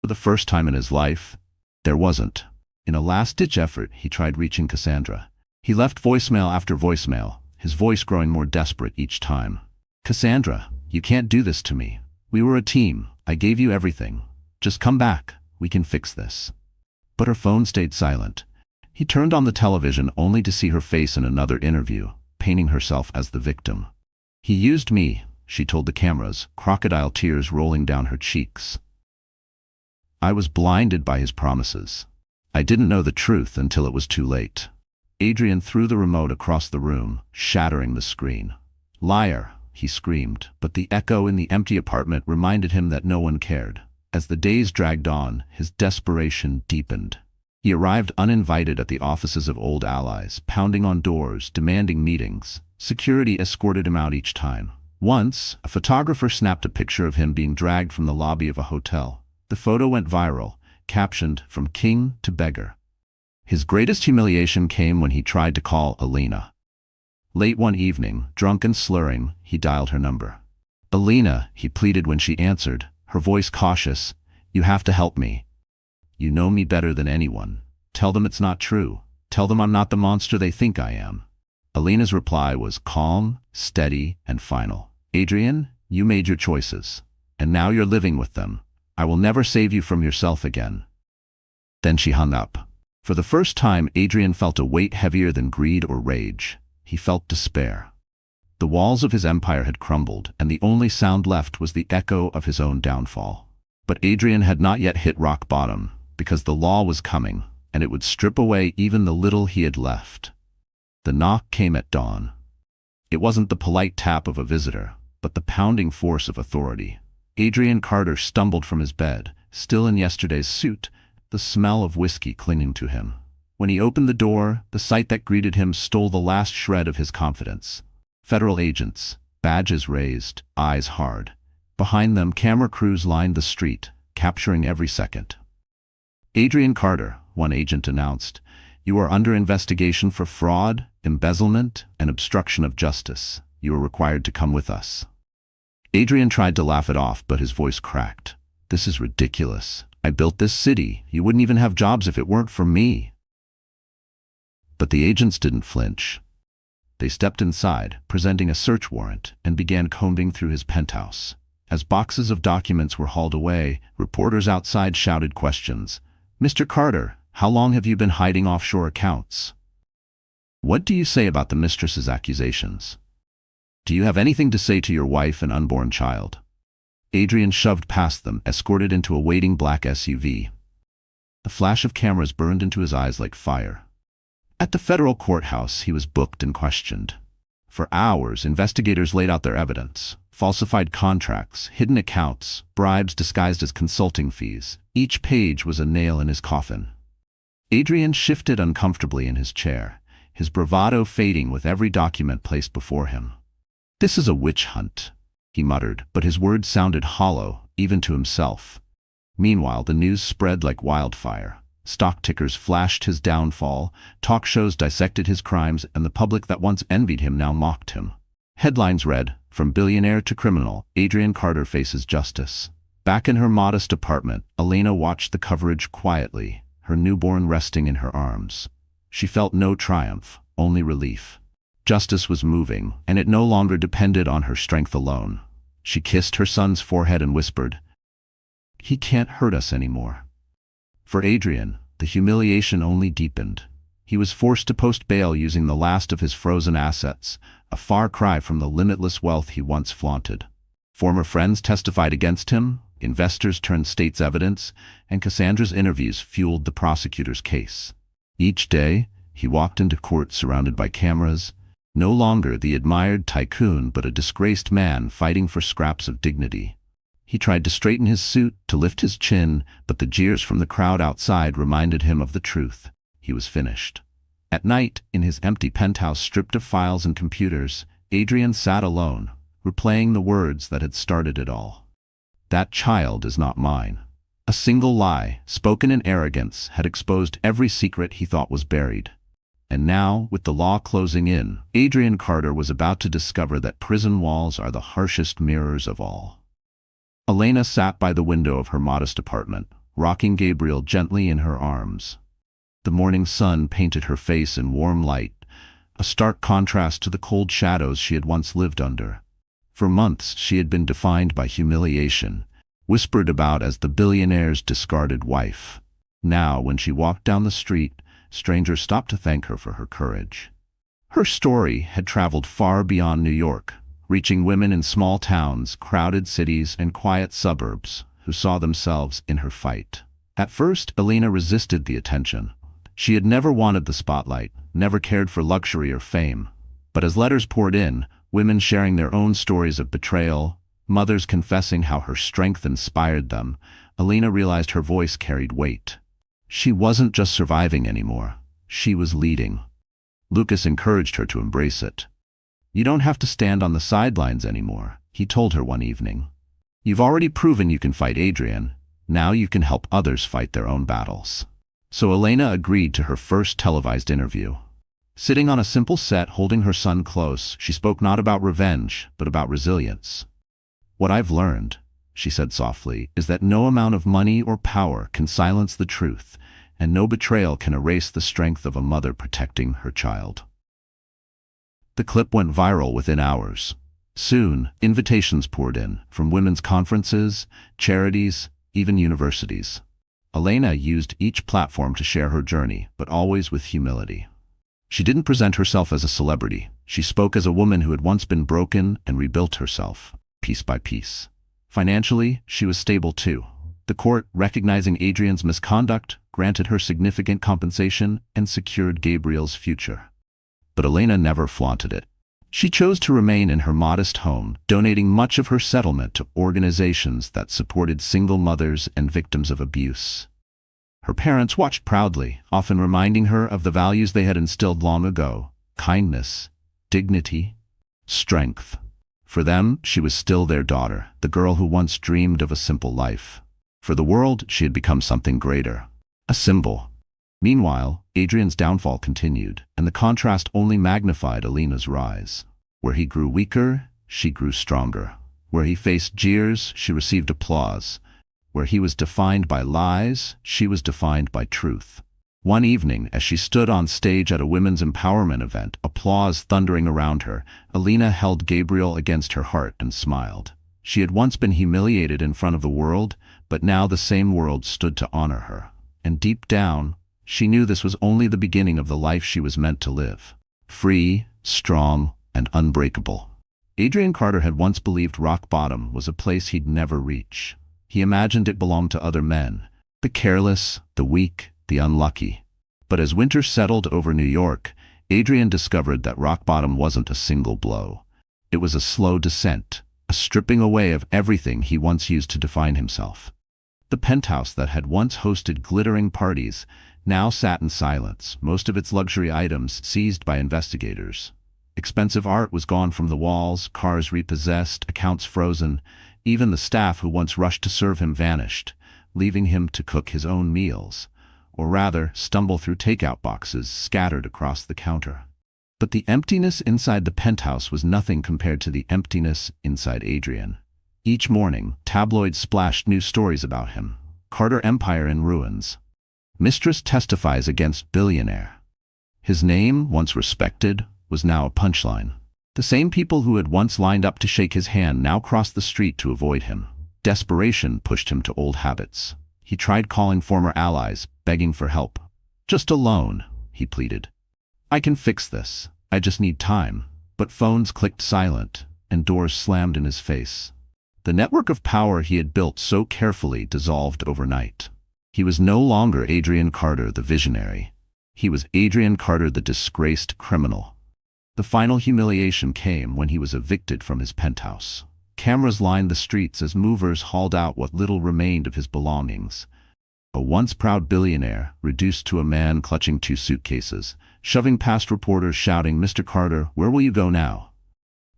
For the first time in his life, there wasn't. In a last-ditch effort, he tried reaching Cassandra. He left voicemail after voicemail, his voice growing more desperate each time. "Cassandra, you can't do this to me. We were a team. I gave you everything. Just come back. We can fix this." But her phone stayed silent. He turned on the television only to see her face in another interview, painting herself as the victim. "He used me," she told the cameras, crocodile tears rolling down her cheeks. "I was blinded by his promises. I didn't know the truth until it was too late." Adrian threw the remote across the room, shattering the screen. "Liar," he screamed, but the echo in the empty apartment reminded him that no one cared. As the days dragged on, his desperation deepened. He arrived uninvited at the offices of old allies, pounding on doors, demanding meetings. Security escorted him out each time. Once, a photographer snapped a picture of him being dragged from the lobby of a hotel. The photo went viral, captioned, "From king to beggar." His greatest humiliation came when he tried to call Alina. Late one evening, drunk and slurring, he dialed her number. "Alina," he pleaded when she answered, her voice cautious, "you have to help me. You know me better than anyone. Tell them it's not true. Tell them I'm not the monster they think I am." Alina's reply was calm, steady, and final. "Adrian, you made your choices, and now you're living with them. I will never save you from yourself again." Then she hung up. For the first time, Adrian felt a weight heavier than greed or rage. He felt despair. The walls of his empire had crumbled, and the only sound left was the echo of his own downfall. But Adrian had not yet hit rock bottom, because the law was coming, and it would strip away even the little he had left. The knock came at dawn. It wasn't the polite tap of a visitor, but the pounding force of authority. Adrian Carter stumbled from his bed, still in yesterday's suit, the smell of whiskey clinging to him. When he opened the door, the sight that greeted him stole the last shred of his confidence. Federal agents, badges raised, eyes hard. Behind them, camera crews lined the street, capturing every second. "Adrian Carter," one agent announced, "you are under investigation for fraud, embezzlement, and obstruction of justice. You are required to come with us." Adrian tried to laugh it off, but his voice cracked. "This is ridiculous. I built this city. You wouldn't even have jobs if it weren't for me." But the agents didn't flinch. They stepped inside, presenting a search warrant, and began combing through his penthouse. As boxes of documents were hauled away, reporters outside shouted questions. "Mr. Carter, how long have you been hiding offshore accounts? What do you say about the mistress's accusations? Do you have anything to say to your wife and unborn child?" Adrian shoved past them, escorted into a waiting black SUV. The flash of cameras burned into his eyes like fire. At the federal courthouse, he was booked and questioned. For hours, investigators laid out their evidence. Falsified contracts, hidden accounts, bribes disguised as consulting fees. Each page was a nail in his coffin. Adrian shifted uncomfortably in his chair, his bravado fading with every document placed before him. "This is a witch hunt," he muttered, but his words sounded hollow, even to himself. Meanwhile, the news spread like wildfire. Stock tickers flashed his downfall, talk shows dissected his crimes, and the public that once envied him now mocked him. Headlines read, "From billionaire to criminal, Adrian Carter faces justice." Back in her modest apartment, Elena watched the coverage quietly, her newborn resting in her arms. She felt no triumph, only relief. Justice was moving, and it no longer depended on her strength alone. She kissed her son's forehead and whispered, "He can't hurt us anymore." For Adrian, the humiliation only deepened. He was forced to post bail using the last of his frozen assets, a far cry from the limitless wealth he once flaunted. Former friends testified against him, investors turned state's evidence, and Cassandra's interviews fueled the prosecutor's case. Each day, he walked into court surrounded by cameras, no longer the admired tycoon but a disgraced man fighting for scraps of dignity. He tried to straighten his suit, to lift his chin, but the jeers from the crowd outside reminded him of the truth. He was finished. At night, in his empty penthouse stripped of files and computers, Adrian sat alone, replaying the words that had started it all. "That child is not mine." A single lie, spoken in arrogance, had exposed every secret he thought was buried. And now, with the law closing in, Adrian Carter was about to discover that prison walls are the harshest mirrors of all. Elena sat by the window of her modest apartment, rocking Gabriel gently in her arms. The morning sun painted her face in warm light, a stark contrast to the cold shadows she had once lived under. For months she had been defined by humiliation, whispered about as the billionaire's discarded wife. Now, when she walked down the street, strangers stopped to thank her for her courage. Her story had traveled far beyond New York, reaching women in small towns, crowded cities, and quiet suburbs who saw themselves in her fight. At first, Elena resisted the attention. She had never wanted the spotlight, never cared for luxury or fame. But as letters poured in, Women sharing their own stories of betrayal, mothers confessing how her strength inspired them. Elena realized her voice carried weight. She wasn't just surviving anymore. She was leading. Lucas encouraged her to embrace it. "You don't have to stand on the sidelines anymore," he told her one evening. "You've already proven you can fight Adrian. Now you can help others fight their own battles." So Elena agreed to her first televised interview. Sitting on a simple set, holding her son close, she spoke not about revenge, but about resilience. "What I've learned," she said softly, "is that no amount of money or power can silence the truth, and no betrayal can erase the strength of a mother protecting her child." The clip went viral within hours. Soon, invitations poured in, from women's conferences, charities, even universities. Elena used each platform to share her journey, but always with humility. She didn't present herself as a celebrity. She spoke as a woman who had once been broken and rebuilt herself, piece by piece. Financially, she was stable too. The court, recognizing Adrian's misconduct, granted her significant compensation and secured Gabriel's future. But Elena never flaunted it. She chose to remain in her modest home, donating much of her settlement to organizations that supported single mothers and victims of abuse. Her parents watched proudly, often reminding her of the values they had instilled long ago: kindness, dignity, strength. For them, she was still their daughter, the girl who once dreamed of a simple life. For the world, she had become something greater, a symbol. Meanwhile, Adrian's downfall continued, and the contrast only magnified Elena's rise. Where he grew weaker, she grew stronger. Where he faced jeers, she received applause. Where he was defined by lies, she was defined by truth. One evening, as she stood on stage at a women's empowerment event, applause thundering around her, Elena held Gabriel against her heart and smiled. She had once been humiliated in front of the world, but now the same world stood to honor her. And deep down, she knew this was only the beginning of the life she was meant to live. Free, strong, and unbreakable. Adrian Carter had once believed rock bottom was a place he'd never reach. He imagined it belonged to other men, the careless, the weak, the unlucky. But as winter settled over New York, Adrian discovered that rock bottom wasn't a single blow. It was a slow descent, a stripping away of everything he once used to define himself. The penthouse that had once hosted glittering parties now sat in silence, most of its luxury items seized by investigators. Expensive art was gone from the walls, cars repossessed, accounts frozen. Even the staff who once rushed to serve him vanished, leaving him to cook his own meals, or rather, stumble through takeout boxes scattered across the counter. But the emptiness inside the penthouse was nothing compared to the emptiness inside Adrian. Each morning, tabloids splashed new stories about him. Carter Empire in ruins. Mistress testifies against billionaire. His name, once respected, was now a punchline. The same people who had once lined up to shake his hand now crossed the street to avoid him. Desperation pushed him to old habits. He tried calling former allies, begging for help. "Just a loan," he pleaded. "I can fix this. I just need time." But phones clicked silent, and doors slammed in his face. The network of power he had built so carefully dissolved overnight. He was no longer Adrian Carter, the visionary. He was Adrian Carter, the disgraced criminal. The final humiliation came when he was evicted from his penthouse. Cameras lined the streets as movers hauled out what little remained of his belongings. A once proud billionaire, reduced to a man clutching 2 suitcases, shoving past reporters shouting, "Mr. Carter, where will you go now?"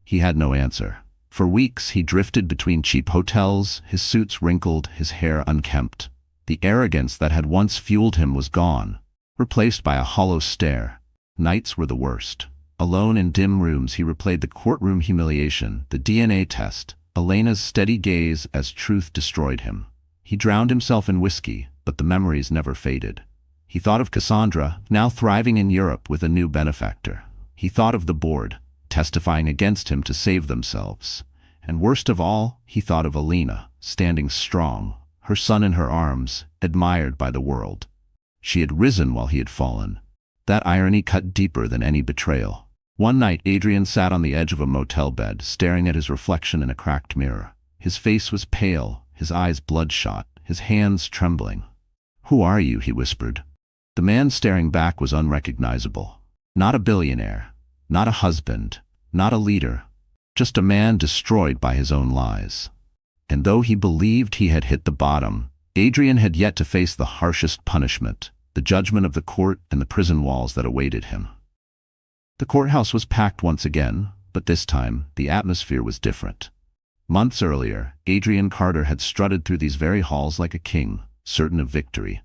He had no answer. For weeks he drifted between cheap hotels, his suits wrinkled, his hair unkempt. The arrogance that had once fueled him was gone, replaced by a hollow stare. Nights were the worst. Alone in dim rooms, he replayed the courtroom humiliation, the DNA test, Elena's steady gaze as truth destroyed him. He drowned himself in whiskey, but the memories never faded. He thought of Cassandra, now thriving in Europe with a new benefactor. He thought of the board, testifying against him to save themselves. And worst of all, he thought of Elena, standing strong, her son in her arms, admired by the world. She had risen while he had fallen. That irony cut deeper than any betrayal. One night, Adrian sat on the edge of a motel bed, staring at his reflection in a cracked mirror. His face was pale, his eyes bloodshot, his hands trembling. "Who are you?" he whispered. The man staring back was unrecognizable. Not a billionaire, not a husband, not a leader, just a man destroyed by his own lies. And though he believed he had hit the bottom, Adrian had yet to face the harshest punishment, the judgment of the court and the prison walls that awaited him. The courthouse was packed once again, but this time the atmosphere was different. Months earlier, Adrian Carter had strutted through these very halls like a king, certain of victory.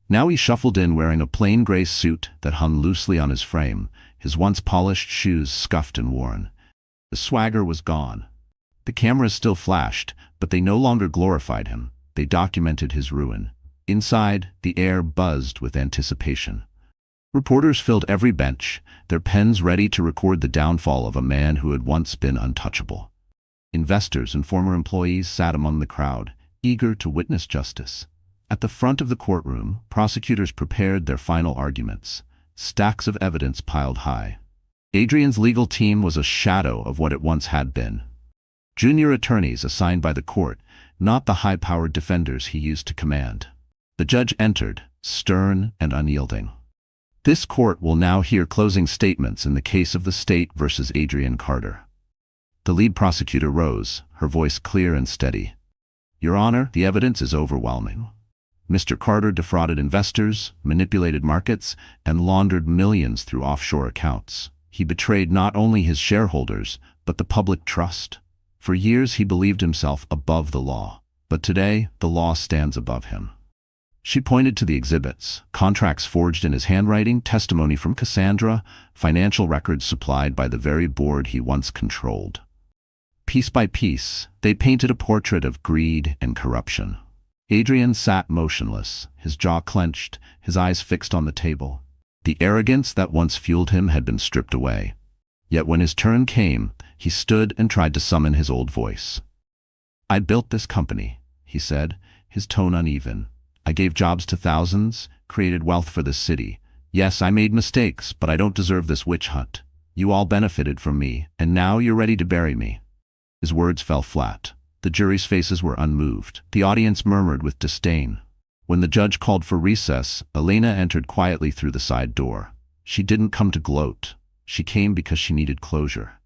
Now he shuffled in wearing a plain gray suit that hung loosely on his frame, his once polished shoes scuffed and worn. The swagger was gone. The cameras still flashed, but they no longer glorified him. They documented his ruin. Inside, the air buzzed with anticipation. Reporters filled every bench, their pens ready to record the downfall of a man who had once been untouchable. Investors and former employees sat among the crowd, eager to witness justice. At the front of the courtroom, prosecutors prepared their final arguments, stacks of evidence piled high. Adrian's legal team was a shadow of what it once had been. Junior attorneys assigned by the court, not the high-powered defenders he used to command. The judge entered, stern and unyielding. This court will now hear closing statements in the case of the state versus Adrian Carter. The lead prosecutor rose, her voice clear and steady. Your Honor, the evidence is overwhelming. Mr. Carter defrauded investors, manipulated markets, and laundered millions through offshore accounts. He betrayed not only his shareholders, but the public trust. For years he believed himself above the law, but today the law stands above him. She pointed to the exhibits, contracts forged in his handwriting, testimony from Cassandra, financial records supplied by the very board he once controlled. Piece by piece, they painted a portrait of greed and corruption. Adrian sat motionless, his jaw clenched, his eyes fixed on the table. The arrogance that once fueled him had been stripped away. Yet when his turn came, he stood and tried to summon his old voice. I built this company, he said, his tone uneven. I gave jobs to thousands, created wealth for this city. Yes, I made mistakes, but I don't deserve this witch hunt. You all benefited from me, and now you're ready to bury me. His words fell flat. The jury's faces were unmoved. The audience murmured with disdain. When the judge called for recess, Elena entered quietly through the side door. She didn't come to gloat. She came because she needed closure.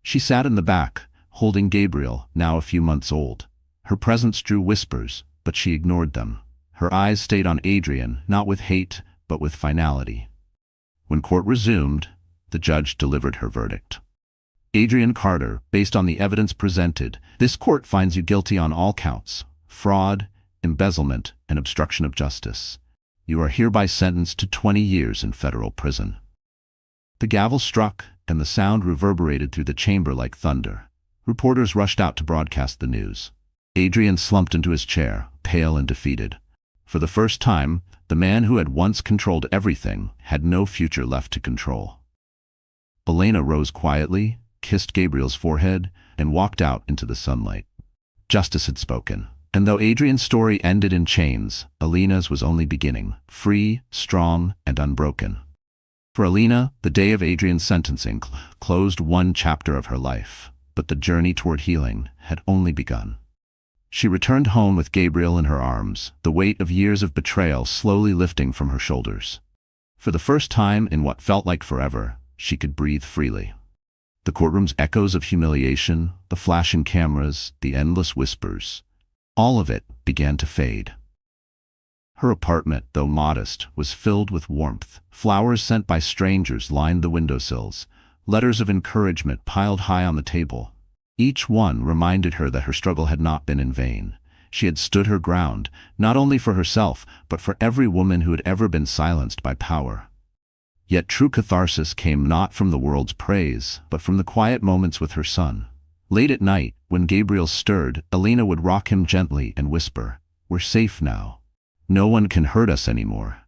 She sat in the back, holding Gabriel, now a few months old. Her presence drew whispers, but she ignored them. Her eyes stayed on Adrian, not with hate, but with finality. When court resumed, the judge delivered her verdict. Adrian Carter, based on the evidence presented, this court finds you guilty on all counts: fraud, embezzlement, and obstruction of justice. You are hereby sentenced to 20 years in federal prison. The gavel struck, and the sound reverberated through the chamber like thunder. Reporters rushed out to broadcast the news. Adrian slumped into his chair, pale and defeated. For the first time, the man who had once controlled everything had no future left to control. Elena rose quietly, kissed Gabriel's forehead, and walked out into the sunlight. Justice had spoken. And though Adrian's story ended in chains, Elena's was only beginning, free, strong, and unbroken. For Elena, the day of Adrian's sentencing closed one chapter of her life, but the journey toward healing had only begun. She returned home with Gabriel in her arms, the weight of years of betrayal slowly lifting from her shoulders. For the first time in what felt like forever, she could breathe freely. The courtroom's echoes of humiliation, the flashing cameras, the endless whispers, all of it began to fade. Her apartment, though modest, was filled with warmth. Flowers sent by strangers lined the windowsills, letters of encouragement piled high on the table. Each one reminded her that her struggle had not been in vain. She had stood her ground, not only for herself, but for every woman who had ever been silenced by power. Yet true catharsis came not from the world's praise, but from the quiet moments with her son. Late at night, when Gabriel stirred, Elena would rock him gently and whisper, "We're safe now. No one can hurt us anymore."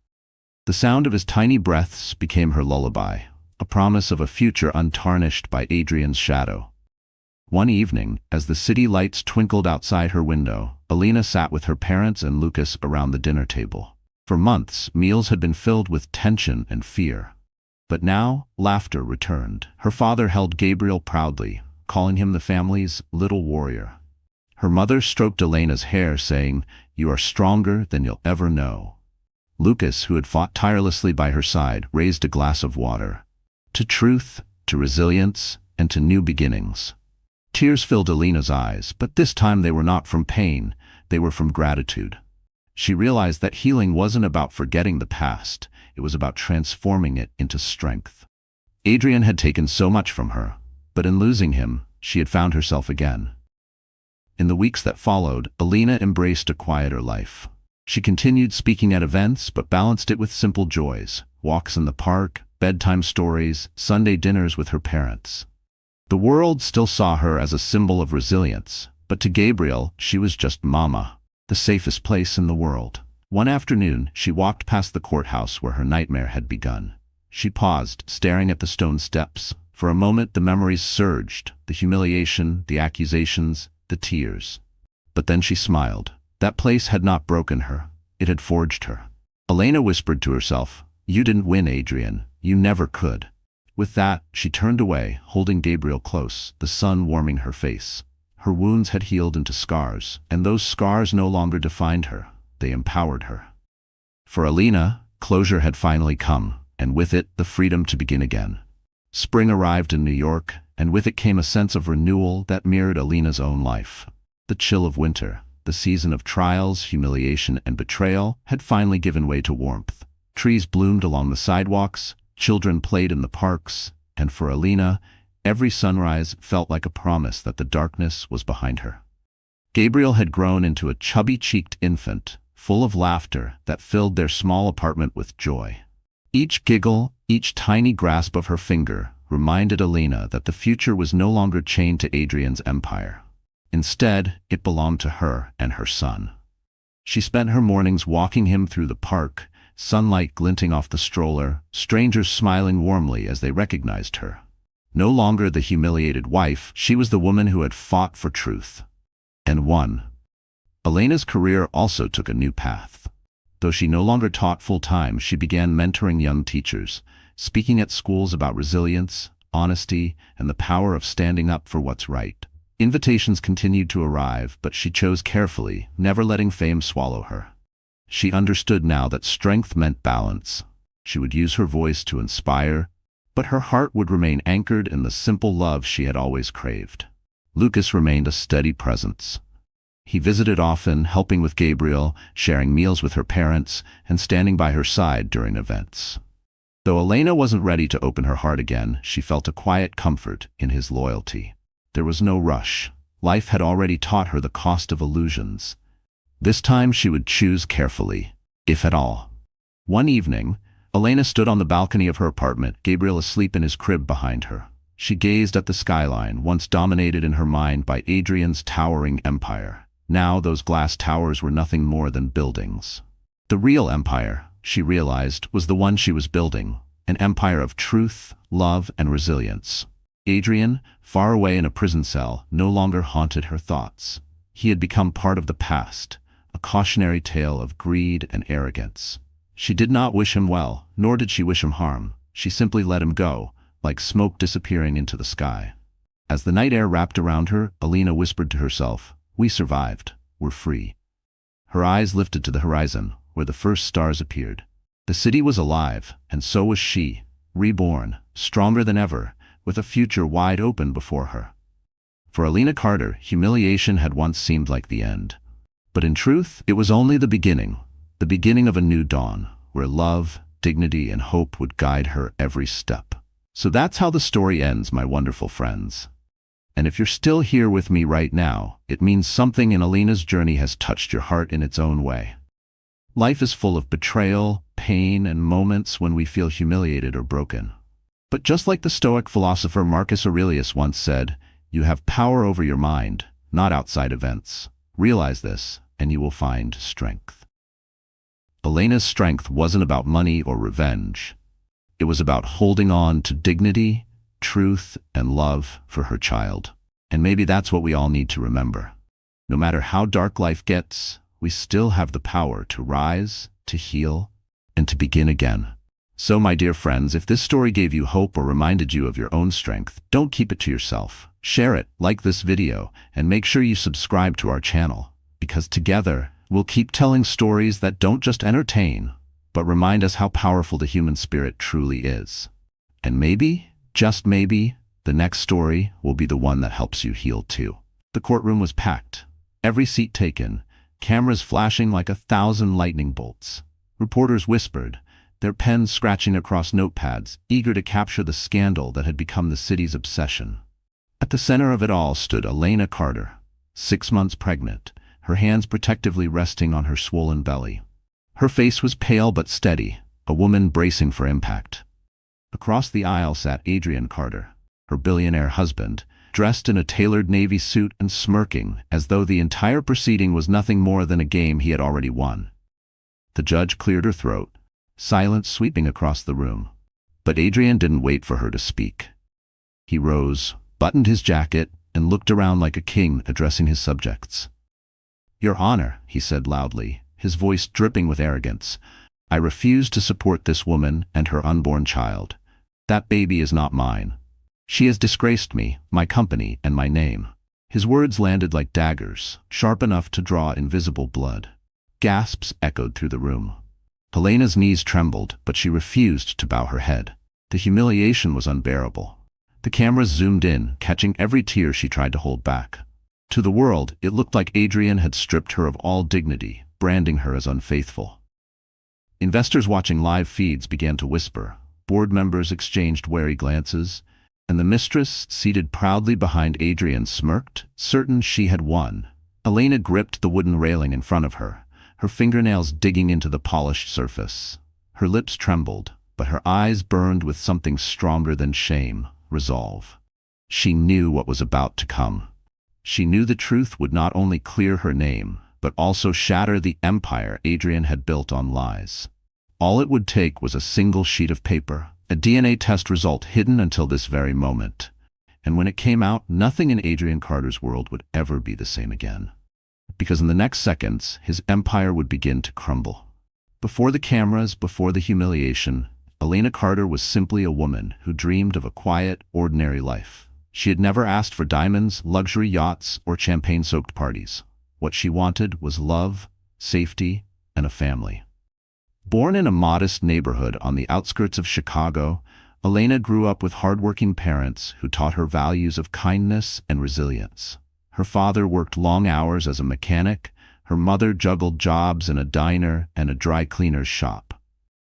The sound of his tiny breaths became her lullaby, a promise of a future untarnished by Adrian's shadow. One evening, as the city lights twinkled outside her window, Elena sat with her parents and Lucas around the dinner table. For months, meals had been filled with tension and fear. But now, laughter returned. Her father held Gabriel proudly, calling him the family's little warrior. Her mother stroked Elena's hair, saying, "You are stronger than you'll ever know." Lucas, who had fought tirelessly by her side, raised a glass of water. To truth, to resilience, and to new beginnings. Tears filled Alina's eyes, but this time they were not from pain, they were from gratitude. She realized that healing wasn't about forgetting the past, it was about transforming it into strength. Adrian had taken so much from her, but in losing him, she had found herself again. In the weeks that followed, Alina embraced a quieter life. She continued speaking at events, but balanced it with simple joys: walks in the park, bedtime stories, Sunday dinners with her parents. The world still saw her as a symbol of resilience, but to Gabriel, she was just Mama, the safest place in the world. One afternoon, she walked past the courthouse where her nightmare had begun. She paused, staring at the stone steps. For a moment, the memories surged: the humiliation, the accusations, the tears. But then she smiled. That place had not broken her. It had forged her. Elena whispered to herself, "You didn't win, Adrian. You never could." With that, she turned away, holding Gabriel close, the sun warming her face. Her wounds had healed into scars, and those scars no longer defined her. They empowered her. For Alina, closure had finally come, and with it, the freedom to begin again. Spring arrived in New York, and with it came a sense of renewal that mirrored Alina's own life. The chill of winter, the season of trials, humiliation, and betrayal, had finally given way to warmth. Trees bloomed along the sidewalks, children played in the parks, and for Alina, every sunrise felt like a promise that the darkness was behind her. Gabriel had grown into a chubby-cheeked infant, full of laughter that filled their small apartment with joy. Each giggle, each tiny grasp of her finger, reminded Alina that the future was no longer chained to Adrian's empire. Instead, it belonged to her and her son. She spent her mornings walking him through the park, sunlight glinting off the stroller, strangers smiling warmly as they recognized her. No longer the humiliated wife, she was the woman who had fought for truth. And won. Elena's career also took a new path. Though she no longer taught full-time, she began mentoring young teachers, speaking at schools about resilience, honesty, and the power of standing up for what's right. Invitations continued to arrive, but she chose carefully, never letting fame swallow her. She understood now that strength meant balance. She would use her voice to inspire, but her heart would remain anchored in the simple love she had always craved. Lucas remained a steady presence. He visited often, helping with Gabriel, sharing meals with her parents, and standing by her side during events. Though Elena wasn't ready to open her heart again, she felt a quiet comfort in his loyalty. There was no rush. Life had already taught her the cost of illusions. This time she would choose carefully, if at all. One evening, Elena stood on the balcony of her apartment, Gabriel asleep in his crib behind her. She gazed at the skyline, once dominated in her mind by Adrian's towering empire. Now those glass towers were nothing more than buildings. The real empire, she realized, was the one she was building, an empire of truth, love, and resilience. Adrian, far away in a prison cell, no longer haunted her thoughts. He had become part of the past, a cautionary tale of greed and arrogance. She did not wish him well, nor did she wish him harm. She simply let him go, like smoke disappearing into the sky. As the night air wrapped around her, Alina whispered to herself, "We survived. We're free." Her eyes lifted to the horizon, where the first stars appeared. The city was alive, and so was she, reborn, stronger than ever, with a future wide open before her. For Alina Carter, humiliation had once seemed like the end. But in truth, it was only the beginning of a new dawn, where love, dignity, and hope would guide her every step. So that's how the story ends, my wonderful friends. And if you're still here with me right now, it means something in Alina's journey has touched your heart in its own way. Life is full of betrayal, pain, and moments when we feel humiliated or broken. But just like the Stoic philosopher Marcus Aurelius once said, you have power over your mind, not outside events. Realize this, and you will find strength. Elena's strength wasn't about money or revenge. It was about holding on to dignity, truth, and love for her child. And maybe that's what we all need to remember. No matter how dark life gets, we still have the power to rise, to heal, and to begin again. So, my dear friends, if this story gave you hope or reminded you of your own strength, don't keep it to yourself. Share it, like this video, and make sure you subscribe to our channel, because together, we'll keep telling stories that don't just entertain, but remind us how powerful the human spirit truly is. And maybe, just maybe, The next story will be the one that helps you heal too. The courtroom was packed. Every seat taken, cameras flashing like 1,000 lightning bolts. Reporters whispered, their pens scratching across notepads, eager to capture the scandal that had become the city's obsession. At the center of it all stood Elena Carter, 6 months pregnant, her hands protectively resting on her swollen belly. Her face was pale but steady, a woman bracing for impact. Across the aisle sat Adrian Carter, her billionaire husband, dressed in a tailored navy suit and smirking as though the entire proceeding was nothing more than a game he had already won. The judge cleared her throat, silence sweeping across the room. But Adrian didn't wait for her to speak. He rose, buttoned his jacket, and looked around like a king addressing his subjects. "Your Honor," he said loudly, his voice dripping with arrogance, "I refuse to support this woman and her unborn child. That baby is not mine. She has disgraced me, my company, and my name." His words landed like daggers, sharp enough to draw invisible blood. Gasps echoed through the room. Helena's knees trembled, but she refused to bow her head. The humiliation was unbearable. The cameras zoomed in, catching every tear she tried to hold back. To the world, it looked like Adrian had stripped her of all dignity, branding her as unfaithful. Investors watching live feeds began to whisper. Board members exchanged wary glances, and the mistress, seated proudly behind Adrian, smirked, certain she had won. Elena gripped the wooden railing in front of her, her fingernails digging into the polished surface. Her lips trembled, but her eyes burned with something stronger than shame, resolve. She knew what was about to come. She knew the truth would not only clear her name, but also shatter the empire Adrian had built on lies. All it would take was a single sheet of paper, a DNA test result hidden until this very moment. And when it came out, nothing in Adrian Carter's world would ever be the same again. Because in the next seconds, his empire would begin to crumble. Before the cameras, before the humiliation, Elena Carter was simply a woman who dreamed of a quiet, ordinary life. She had never asked for diamonds, luxury yachts, or champagne-soaked parties. What she wanted was love, safety, and a family. Born in a modest neighborhood on the outskirts of Chicago, Elena grew up with hardworking parents who taught her values of kindness and resilience. Her father worked long hours as a mechanic, her mother juggled jobs in a diner and a dry cleaner's shop.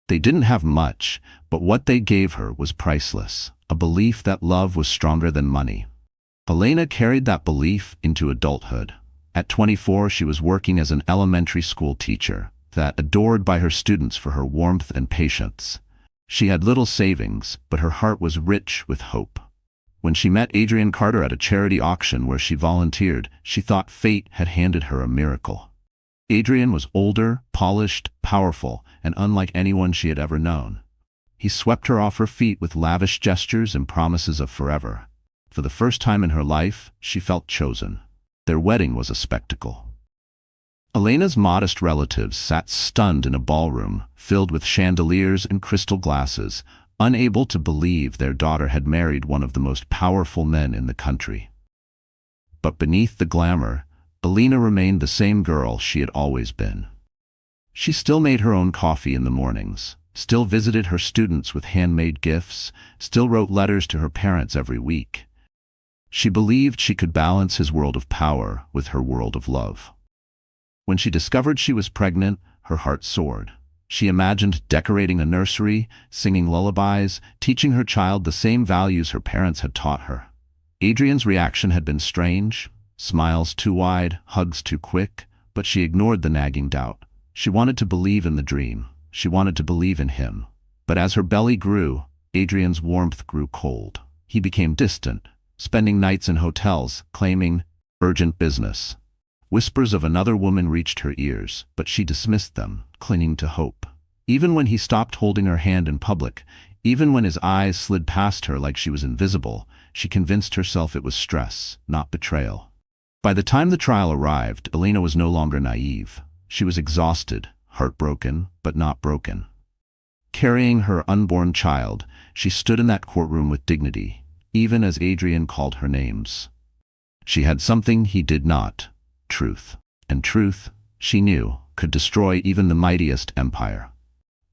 They didn't have much, but what they gave her was priceless, a belief that love was stronger than money. Elena carried that belief into adulthood. At 24, she was working as an elementary school teacher, adored by her students for her warmth and patience. She had little savings, but her heart was rich with hope. When she met Adrian Carter at a charity auction where she volunteered, she thought fate had handed her a miracle. Adrian was older, polished, powerful, and unlike anyone she had ever known. He swept her off her feet with lavish gestures and promises of forever. For the first time in her life, she felt chosen. Their wedding was a spectacle. Elena's modest relatives sat stunned in a ballroom, filled with chandeliers and crystal glasses, unable to believe their daughter had married one of the most powerful men in the country. But beneath the glamour, Elena remained the same girl she had always been. She still made her own coffee in the mornings, still visited her students with handmade gifts, still wrote letters to her parents every week. She believed she could balance his world of power with her world of love. When she discovered she was pregnant, her heart soared. She imagined decorating a nursery, singing lullabies, teaching her child the same values her parents had taught her. Adrian's reaction had been strange, smiles too wide, hugs too quick, but she ignored the nagging doubt. She wanted to believe in the dream. She wanted to believe in him. But as her belly grew, Adrian's warmth grew cold. He became distant, spending nights in hotels, claiming urgent business. Whispers of another woman reached her ears, but she dismissed them, clinging to hope. Even when he stopped holding her hand in public, even when his eyes slid past her like she was invisible, she convinced herself it was stress, not betrayal. By the time the trial arrived, Elena was no longer naive. She was exhausted, heartbroken, but not broken. Carrying her unborn child, she stood in that courtroom with dignity, even as Adrian called her names. She had something he did not: truth. And truth, she knew, could destroy even the mightiest empire.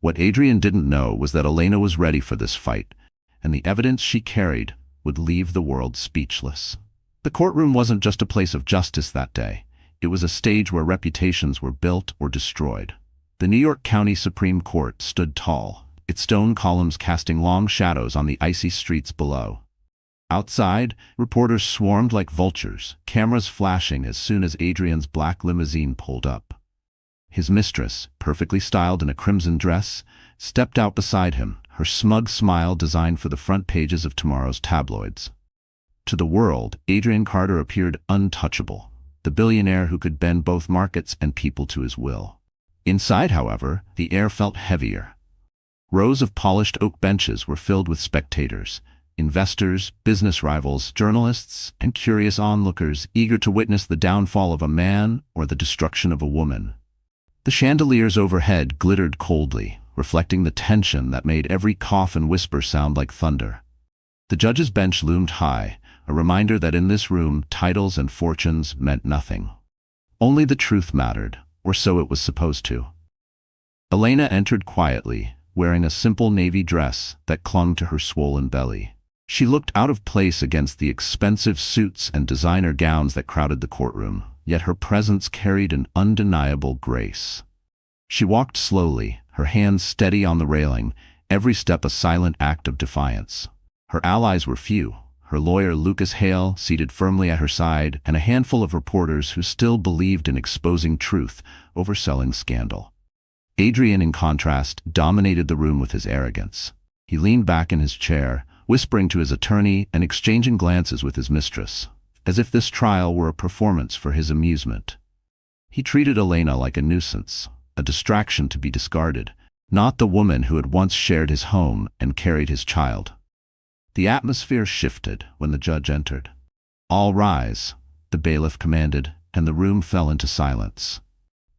What Adrian didn't know was that Elena was ready for this fight, and the evidence she carried would leave the world speechless. The courtroom wasn't just a place of justice that day. It was a stage where reputations were built or destroyed. The New York County Supreme Court stood tall, its stone columns casting long shadows on the icy streets below. Outside, reporters swarmed like vultures, cameras flashing as soon as Adrian's black limousine pulled up. His mistress, perfectly styled in a crimson dress, stepped out beside him, her smug smile designed for the front pages of tomorrow's tabloids. To the world, Adrian Carter appeared untouchable, the billionaire who could bend both markets and people to his will. Inside, however, the air felt heavier. Rows of polished oak benches were filled with spectators, investors, business rivals, journalists, and curious onlookers eager to witness the downfall of a man or the destruction of a woman. The chandeliers overhead glittered coldly, reflecting the tension that made every cough and whisper sound like thunder. The judge's bench loomed high, a reminder that in this room titles and fortunes meant nothing. Only the truth mattered, or so it was supposed to. Elena entered quietly, wearing a simple navy dress that clung to her swollen belly. She looked out of place against the expensive suits and designer gowns that crowded the courtroom, yet her presence carried an undeniable grace. She walked slowly, her hands steady on the railing, every step a silent act of defiance. Her allies were few. Her lawyer Lucas Hale seated firmly at her side, and a handful of reporters who still believed in exposing truth over selling scandal. Adrian, in contrast, dominated the room with his arrogance. He leaned back in his chair, whispering to his attorney and exchanging glances with his mistress, as if this trial were a performance for his amusement. He treated Elena like a nuisance, a distraction to be discarded, not the woman who had once shared his home and carried his child. The atmosphere shifted when the judge entered. "All rise," the bailiff commanded, and the room fell into silence.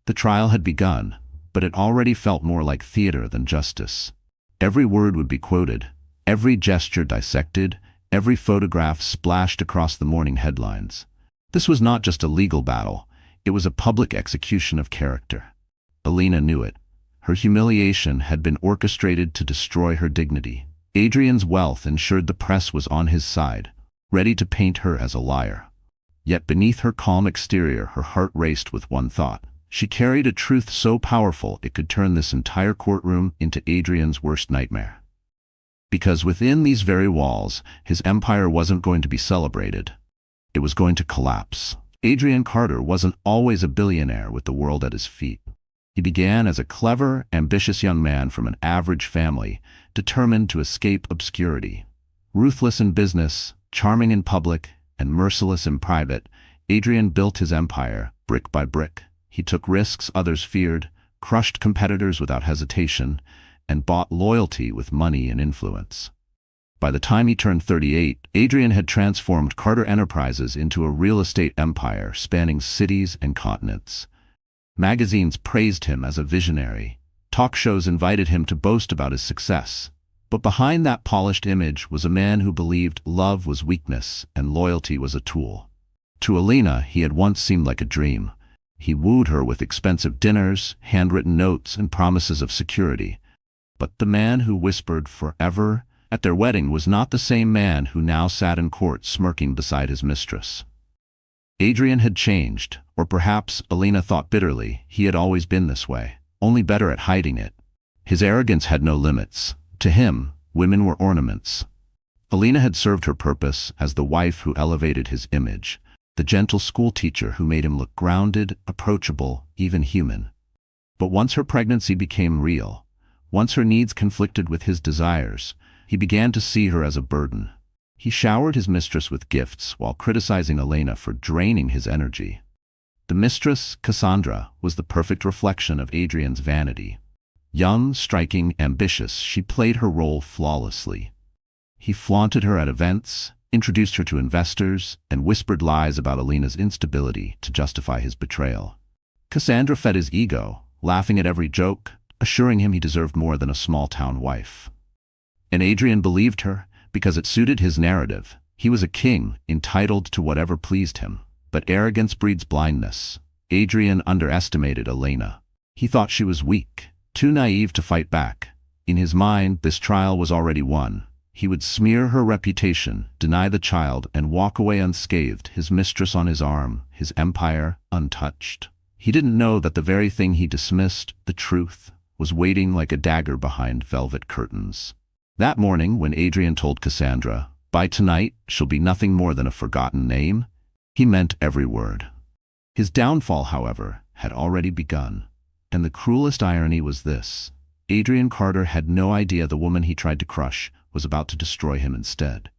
The trial had begun, but it already felt more like theater than justice. Every word would be quoted, every gesture dissected, every photograph splashed across the morning headlines. This was not just a legal battle, it was a public execution of character. Elena knew it. Her humiliation had been orchestrated to destroy her dignity. Adrian's wealth ensured the press was on his side, ready to paint her as a liar. Yet beneath her calm exterior, her heart raced with one thought. She carried a truth so powerful it could turn this entire courtroom into Adrian's worst nightmare. Because within these very walls, his empire wasn't going to be celebrated. It was going to collapse. Adrian Carter wasn't always a billionaire with the world at his feet. He began as a clever, ambitious young man from an average family, determined to escape obscurity. Ruthless in business, charming in public, and merciless in private, Adrian built his empire, brick by brick. He took risks others feared, crushed competitors without hesitation, and bought loyalty with money and influence. By the time he turned 38, Adrian had transformed Carter Enterprises into a real estate empire spanning cities and continents. Magazines praised him as a visionary. Talk shows invited him to boast about his success. But behind that polished image was a man who believed love was weakness and loyalty was a tool. To Elena, he had once seemed like a dream. He wooed her with expensive dinners, handwritten notes, and promises of security. But the man who whispered forever at their wedding was not the same man who now sat in court smirking beside his mistress. Adrian had changed, or perhaps, Elena thought bitterly, he had always been this way, only better at hiding it. His arrogance had no limits. To him, women were ornaments. Elena had served her purpose as the wife who elevated his image, the gentle schoolteacher who made him look grounded, approachable, even human. But once her pregnancy became real, once her needs conflicted with his desires, he began to see her as a burden. He showered his mistress with gifts while criticizing Elena for draining his energy. The mistress, Cassandra, was the perfect reflection of Adrian's vanity. Young, striking, ambitious, she played her role flawlessly. He flaunted her at events, introduced her to investors, and whispered lies about Elena's instability to justify his betrayal. Cassandra fed his ego, laughing at every joke, assuring him he deserved more than a small-town wife. And Adrian believed her, because it suited his narrative. He was a king, entitled to whatever pleased him. But arrogance breeds blindness. Adrian underestimated Elena. He thought she was weak, too naive to fight back. In his mind, this trial was already won. He would smear her reputation, deny the child, and walk away unscathed, his mistress on his arm, his empire untouched. He didn't know that the very thing he dismissed, the truth, was waiting like a dagger behind velvet curtains. That morning, when Adrian told Cassandra, "By tonight, she'll be nothing more than a forgotten name," he meant every word. His downfall, however, had already begun. And the cruelest irony was this: Adrian Carter had no idea the woman he tried to crush was about to destroy him instead.